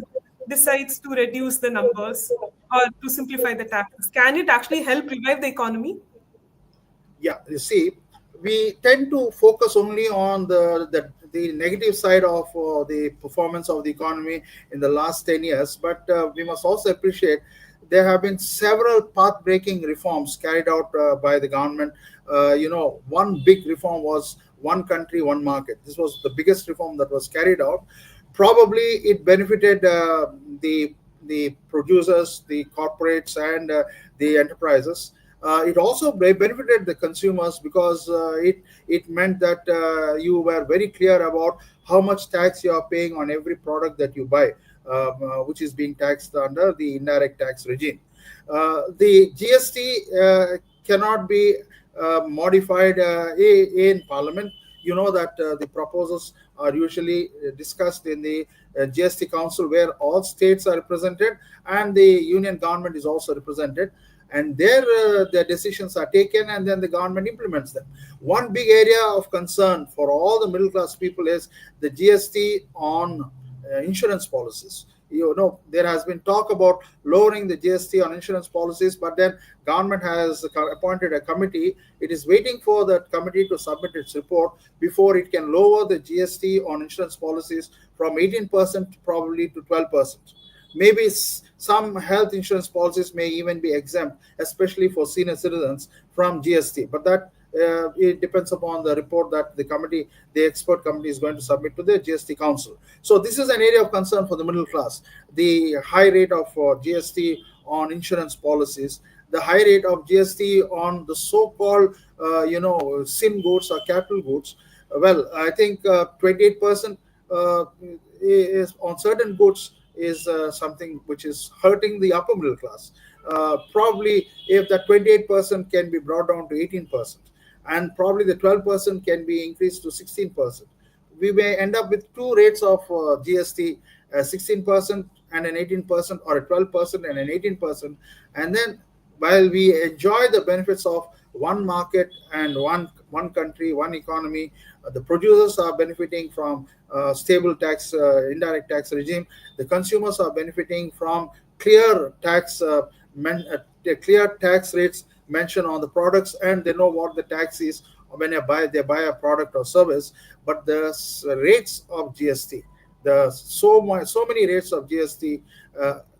decides to reduce the numbers or to simplify the taxes? Can it actually help revive the economy? Yeah, you see, we tend to focus only on the negative side of the performance of the economy in the last 10 years, but we must also appreciate there have been several path breaking reforms carried out by the government. One big reform was one country one market. This was the biggest reform that was carried out. Probably it benefited the producers, the corporates, and the enterprises. It also benefited the consumers because it meant that you were very clear about how much tax you are paying on every product that you buy, which is being taxed under the indirect tax regime. The GST cannot be modified in Parliament. You know that the proposals are usually discussed in the GST Council, where all states are represented and the union government is also represented, and there their decisions are taken and then the government implements them. One big area of concern for all the middle class people is the GST on insurance policies. There has been talk about lowering the GST on insurance policies, but then government has appointed a committee. It is waiting for that committee to submit its report before it can lower the GST on insurance policies from 18% probably to 12%. Maybe some health insurance policies may even be exempt, especially for senior citizens, from GST. But that it depends upon the report that the expert committee, is going to submit to the GST Council. So this is an area of concern for the middle class. The high rate of GST on insurance policies, the high rate of GST on the so-called, sin goods or capital goods. Well, I think 28% is on certain goods is something which is hurting the upper middle class. Probably if that 28% can be brought down to 18%, and probably the 12% can be increased to 16%, we may end up with two rates of GST, 16% and an 18%, or a 12% and an 18%. And then while we enjoy the benefits of one market and one country, one economy, the producers are benefiting from stable tax, indirect tax regime. The consumers are benefiting from clear clear tax rates mentioned on the products, and they know what the tax is when they buy a product or service. But the rates of GST, so many rates of GST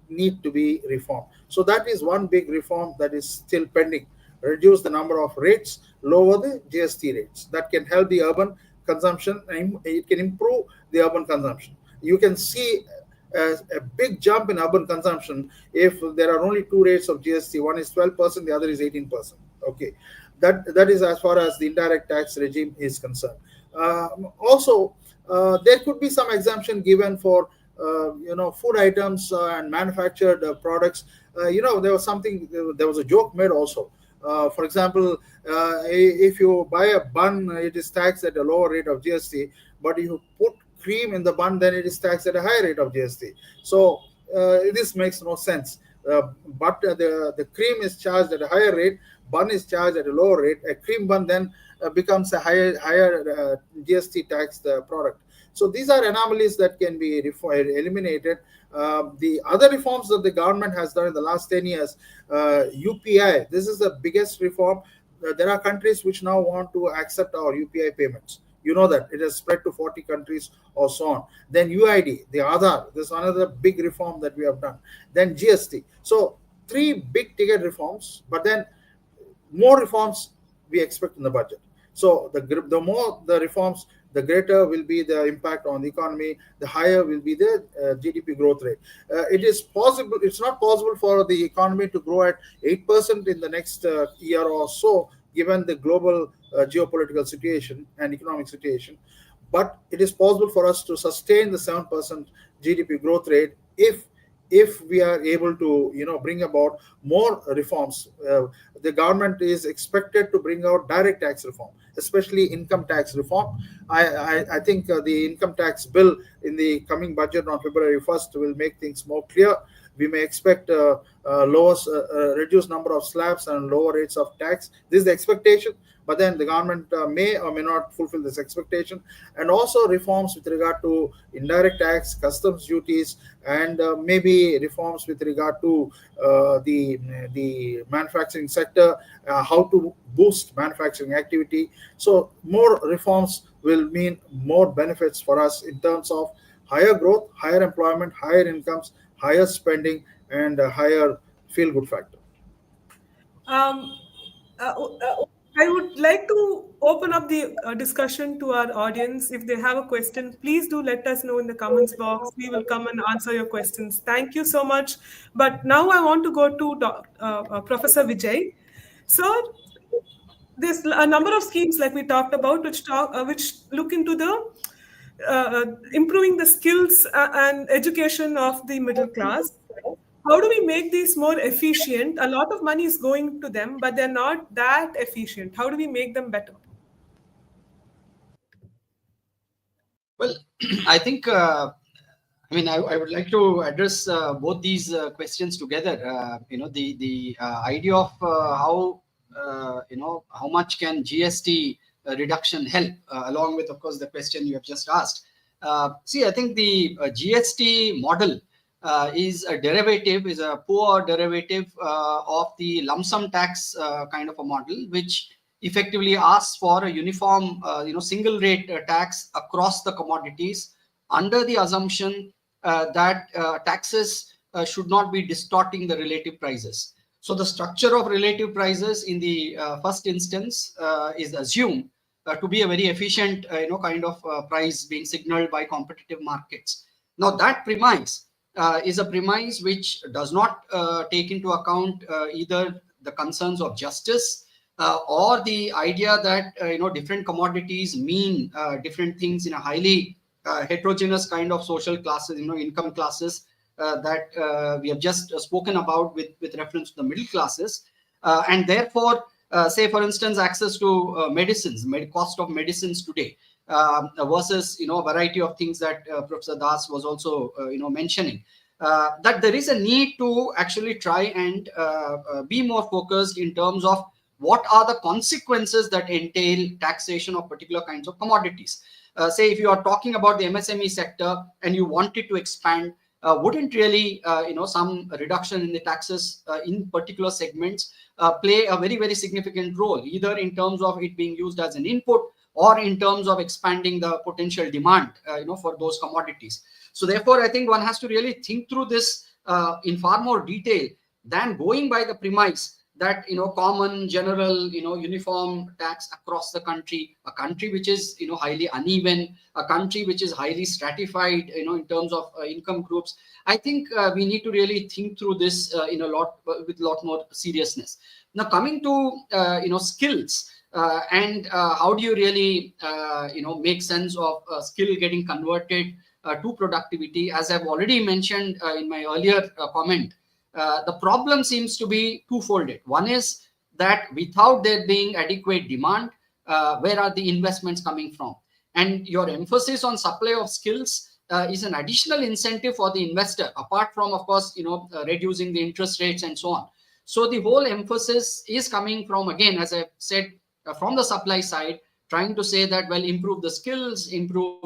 need to be reformed. So that is one big reform that is still pending. Reduce the number of rates, lower the GST rates. That can help the urban consumption, and it can improve the urban consumption. You can see a big jump in urban consumption if there are only two rates of GST. One is 12%, the other is 18%. Okay, that is as far as the indirect tax regime is concerned. Also, there could be some exemption given for food items and manufactured products. There was a joke made also. For example, if you buy a bun, it is taxed at a lower rate of GST, but if you put cream in the bun, then it is taxed at a higher rate of GST. So this makes no sense. But the cream is charged at a higher rate, bun is charged at a lower rate. A cream bun then becomes a higher GST taxed product. So these are anomalies that can be eliminated. The other reforms that the government has done in the last 10 years, UPI, this is the biggest reform. There are countries which now want to accept our UPI payments. You know that it has spread to 40 countries or so on. Then UID, the Aadhaar, this is another big reform that we have done. Then GST. So three big ticket reforms, but then more reforms we expect in the budget. So the more the reforms, the greater will be the impact on the economy, the higher will be the GDP growth rate. It's not possible for the economy to grow at 8% in the next year or so, given the global geopolitical situation and economic situation. But it is possible for us to sustain the 7% GDP growth rate if we are able to bring about more reforms. The government is expected to bring out direct tax reform, especially income tax reform. I think the income tax bill in the coming budget on February 1st will make things more clear. We may expect reduced number of slabs and lower rates of tax. This is the expectation, but then the government may or may not fulfill this expectation. And also reforms with regard to indirect tax, customs duties, and maybe reforms with regard to the manufacturing sector, how to boost manufacturing activity. So more reforms will mean more benefits for us in terms of higher growth, higher employment, higher incomes, higher spending, and a higher feel good factor. Um, uh, I would like to open up the discussion to our audience. If they have a question, please do let us know in the comments box. We will come and answer your questions. Thank you so much. But now I want to go to Professor Vijay. Sir, there's a number of schemes like we talked about, which look into the improving the skills and education of the middle class. How do we make these more efficient? A lot of money is going to them, but they're not that efficient. How do we make them better? Well, I think, I would like to address both these questions together. The idea of how much can GST reduction help, along with, of course, the question you have just asked. I think the GST model is a poor derivative of the lump sum tax kind of a model, which effectively asks for a uniform, single rate tax across the commodities, under the assumption that taxes should not be distorting the relative prices. So the structure of relative prices in the first instance is assumed to be a very efficient, kind of price being signaled by competitive markets. Now that premise is a premise which does not take into account either the concerns of justice or the idea that different commodities mean different things in a highly heterogeneous kind of social classes, income classes that we have just spoken about with reference to the middle classes, and therefore, say for instance, access to medicines, cost of medicines today versus a variety of things that Professor Das was also mentioning. That there is a need to actually try and be more focused in terms of what are the consequences that entail taxation of particular kinds of commodities. Say if you are talking about the MSME sector and you wanted to expand, wouldn't really some reduction in the taxes in particular segments play a very, very significant role, either in terms of it being used as an input or in terms of expanding the potential demand for those commodities. So therefore, I think one has to really think through this in far more detail than going by the premise that common, general, uniform tax across the country, a country which is highly uneven, a country which is highly stratified in terms of income groups. I think we need to really think through this with a lot more seriousness. Now coming to skills and how do you really make sense of skill getting converted to productivity? As I've already mentioned in my earlier comment, the problem seems to be twofolded. One is that without there being adequate demand, where are the investments coming from? And your emphasis on supply of skills is an additional incentive for the investor, apart from, of course, reducing the interest rates and so on. So the whole emphasis is coming from, again, as I've said, from the supply side, trying to say that, well, improve the skills, improve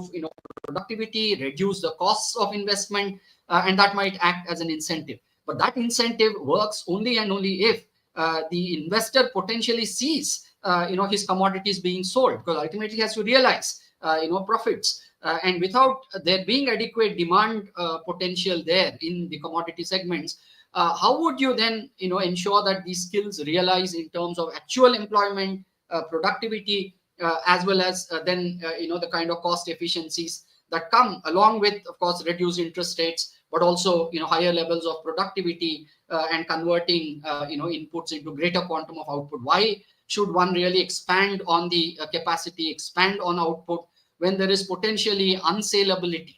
productivity, reduce the costs of investment, and that might act as an incentive. But that incentive works only and only if the investor potentially sees his commodities being sold, because ultimately he has to realize profits. And without there being adequate demand potential there in the commodity segments, how would you then ensure that these skills realize in terms of actual employment, productivity, as well as then the kind of cost efficiencies that come along with, of course, reduced interest rates, but also higher levels of productivity and converting inputs into greater quantum of output? Why should one really expand on the capacity, expand on output when there is potentially unsaleability?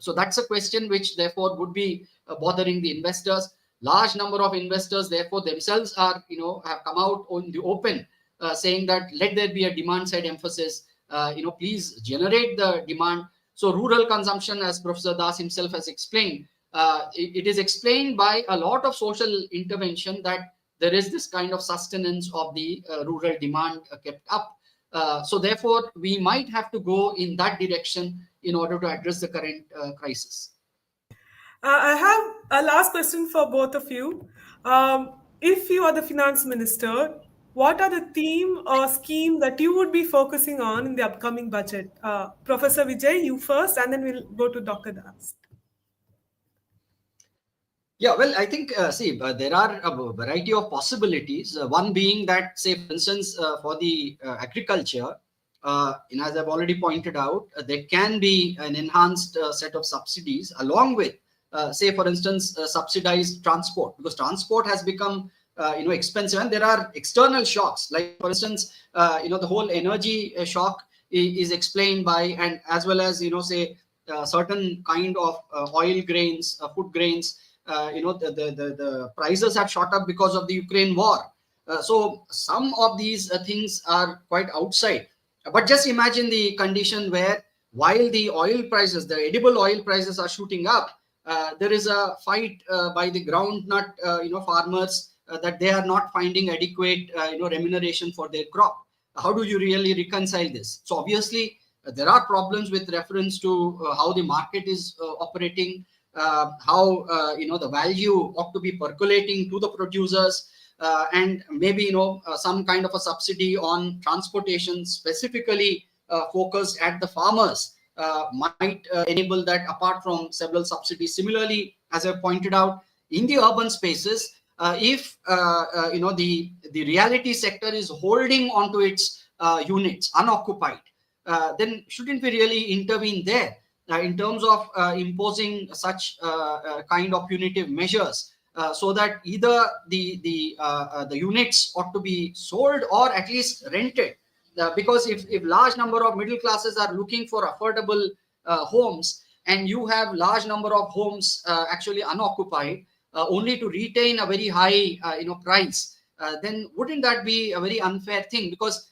So that's a question which therefore would be bothering the investors. Large number of investors therefore themselves are have come out on the open saying that let there be a demand side emphasis, please generate the demand. So rural consumption, as Professor Das himself has explained, it is explained by a lot of social intervention that there is this kind of sustenance of the rural demand kept up. So therefore, we might have to go in that direction in order to address the current crisis. I have a last question for both of you. If you are the finance minister, what are the theme or scheme that you would be focusing on in the upcoming budget? Professor Vijay, you first, and then we'll go to Dr. Das. Yeah, well, I think, there are a variety of possibilities. One being that, say, for instance, for the agriculture, as I've already pointed out, there can be an enhanced set of subsidies along with, say, for instance, subsidized transport, because transport has become, expensive, and there are external shocks. Like, for instance, the whole energy shock is explained by, and as well as, say, certain kind of oil grains, food grains. The prices have shot up because of the Ukraine war. So some of these things are quite outside. But just imagine the condition where, while the oil prices, the edible oil prices are shooting up, there is a fight by the groundnut, farmers that they are not finding adequate, remuneration for their crop. How do you really reconcile this? So obviously, there are problems with reference to how the market is operating. How the value ought to be percolating to the producers, and maybe some kind of a subsidy on transportation specifically focused at the farmers might enable that, apart from several subsidies. Similarly, as I pointed out, in the urban spaces, if the reality sector is holding onto its units unoccupied, then shouldn't we really intervene there? In terms of imposing such kind of punitive measures, so that either the units ought to be sold or at least rented, because if large number of middle classes are looking for affordable homes, and you have large number of homes actually unoccupied, only to retain a very high price, then wouldn't that be a very unfair thing? Because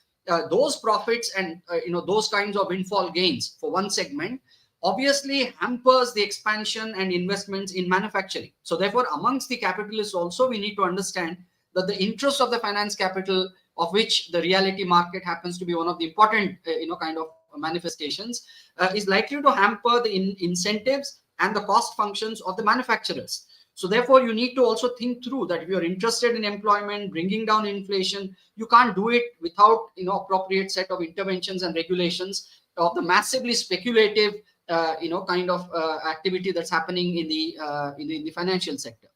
those profits and those kinds of windfall gains for one segment obviously hampers the expansion and investments in manufacturing. So therefore, amongst the capitalists also, we need to understand that the interest of the finance capital, of which the reality market happens to be one of the important kind of manifestations, is likely to hamper the incentives and the cost functions of the manufacturers. So therefore, you need to also think through that if you're interested in employment, bringing down inflation, you can't do it without appropriate set of interventions and regulations of the massively speculative kind of activity that's happening in the financial sector.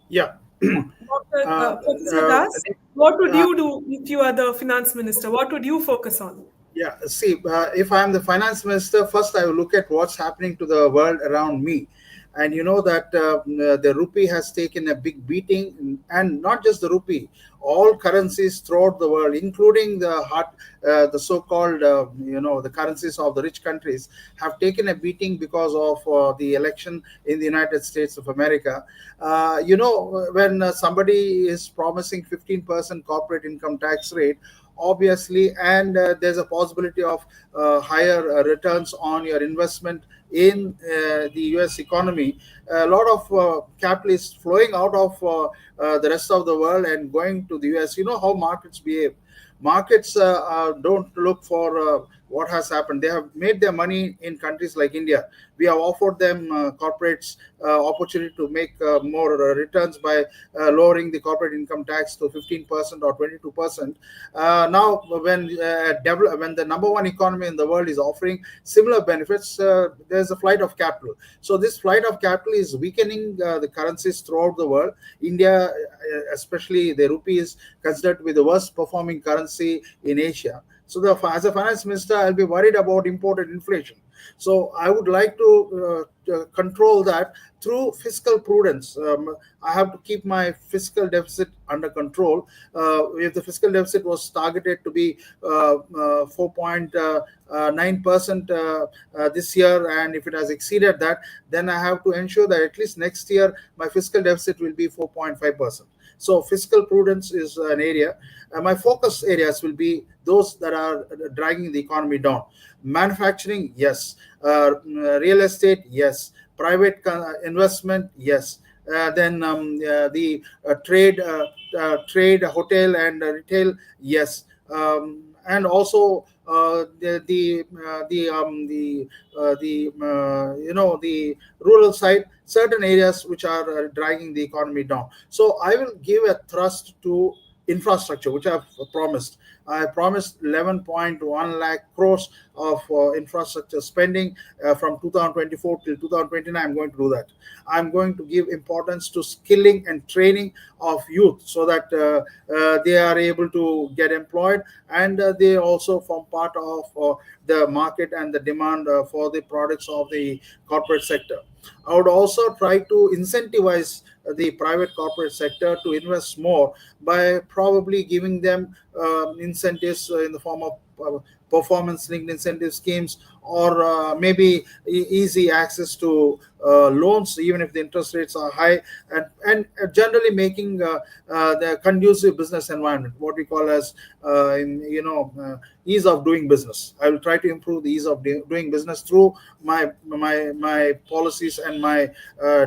Yeah. Professor Das, what would you do if you are the finance minister? What would you focus on? Yeah, see, if I'm the finance minister, first I will look at what's happening to the world around me. And you know that the rupee has taken a big beating, and not just the rupee, all currencies throughout the world, including the so-called, the currencies of the rich countries, have taken a beating because of the election in the United States of America. When somebody is promising 15% corporate income tax rate, obviously, and there's a possibility of higher returns on your investment in the US economy, a lot of capital is flowing out of the rest of the world and going to the US. You know how markets behave. Markets don't look for what has happened. They have made their money in countries like India. We have offered them corporates opportunity to make more returns by lowering the corporate income tax to 15% or 22%. Now, when the number one economy in the world is offering similar benefits, there's a flight of capital. So this flight of capital is weakening the currencies throughout the world. India, especially the rupee, is considered to be the worst performing currency in Asia. So as a finance minister, I'll be worried about imported inflation. So I would like to control that through fiscal prudence. I have to keep my fiscal deficit under control. If the fiscal deficit was targeted to be 4.9% this year, and if it has exceeded that, then I have to ensure that at least next year my fiscal deficit will be 4.5%. So fiscal prudence is an area. My focus areas will be those that are dragging the economy down. Manufacturing, yes. Real estate, yes. private investment, yes. Then the trade, hotel, and retail, yes. And also the rural side, certain areas which are dragging the economy down. So I will give a thrust to infrastructure, which I've promised. I promised 11.1 lakh crores of infrastructure spending from 2024 till 2029. I'm going to do that. I'm going to give importance to skilling and training of youth, so that they are able to get employed, and they also form part of the market and the demand for the products of the corporate sector. I would also try to incentivize the private corporate sector to invest more by probably giving them incentives in the form of performance linked incentive schemes, or maybe easy access to loans, even if the interest rates are high, and generally making the conducive business environment, what we call as ease of doing business. I will try to improve the ease of doing business through my policies and my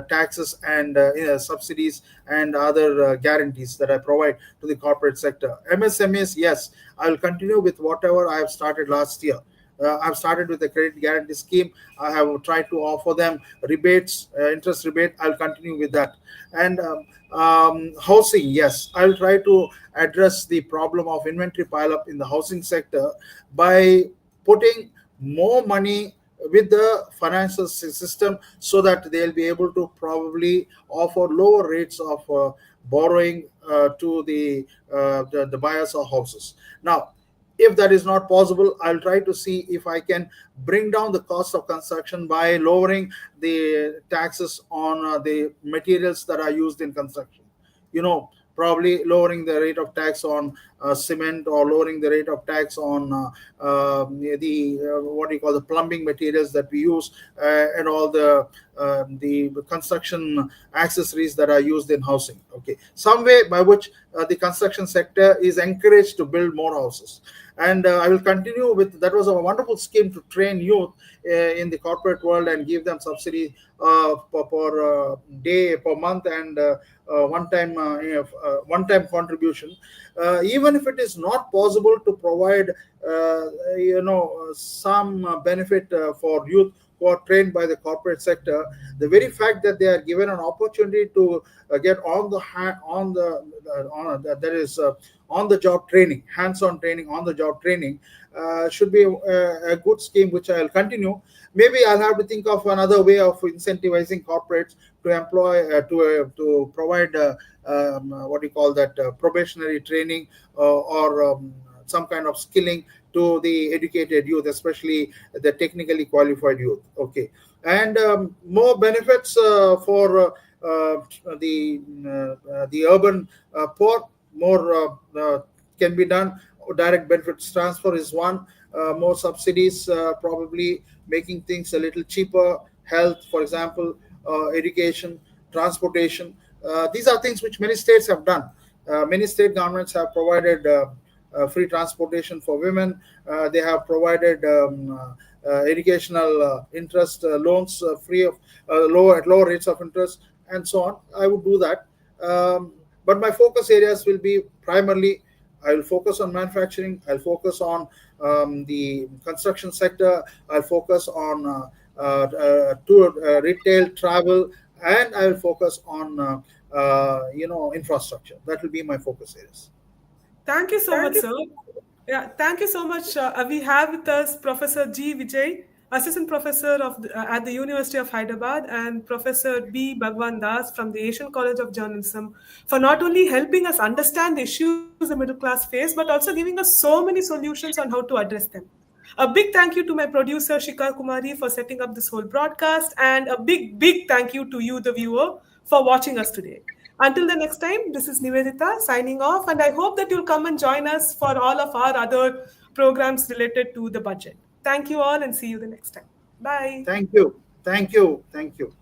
taxes and subsidies and other guarantees that I provide to the corporate sector. MSMEs, yes, I will continue with whatever I have started last year. I've started with the credit guarantee scheme. I have tried to offer them rebates, interest rebate. I'll continue with that. And housing, yes, I'll try to address the problem of inventory pileup in the housing sector by putting more money with the financial system, so that they'll be able to probably offer lower rates of borrowing to the buyers of houses. Now, if that is not possible, I'll try to see if I can bring down the cost of construction by lowering the taxes on the materials that are used in construction. Probably lowering the rate of tax on cement, or lowering the rate of tax on the what do you call, the plumbing materials that we use, and all the construction accessories that are used in housing. Okay, some way by which the construction sector is encouraged to build more houses. And I will continue with that. Was a wonderful scheme to train youth in the corporate world and give them subsidy per day, per month, and one-time contribution. Even if it is not possible to provide some benefit for youth who are trained by the corporate sector, the very fact that they are given an opportunity to get on the job training, hands-on training, on the job training, should be a good scheme, which I'll continue. Maybe I'll have to think of another way of incentivizing corporates to employ to provide what do you call that, probationary training, or some kind of skilling to the educated youth, especially the technically qualified youth. Okay, and more benefits for the urban poor. More can be done. Direct benefits transfer is one. More subsidies, probably making things a little cheaper. Health, for example, education, transportation. These are things which many states have done. Many state governments have provided free transportation for women. They have provided educational interest loans, free of at lower rates of interest, and so on. I would do that. But my focus areas will be primarily, I will focus on manufacturing. I'll focus on the construction sector. I'll focus on retail, travel, and I will focus on infrastructure. That will be my focus areas. Thank you so much, sir. Yeah, thank you so much. We have with us Professor G.Vijay, Assistant Professor at the University of Hyderabad, and Professor B. Bhagwan Das from the Asian College of Journalism, for not only helping us understand the issues the middle class face, but also giving us so many solutions on how to address them. A big thank you to my producer Shikar Kumari for setting up this whole broadcast, and a big thank you to you, the viewer, for watching us today. Until the next time, this is Nivedita signing off, and I hope that you'll come and join us for all of our other programs related to the budget. Thank you all, and see you the next time. Bye. Thank you. Thank you. Thank you.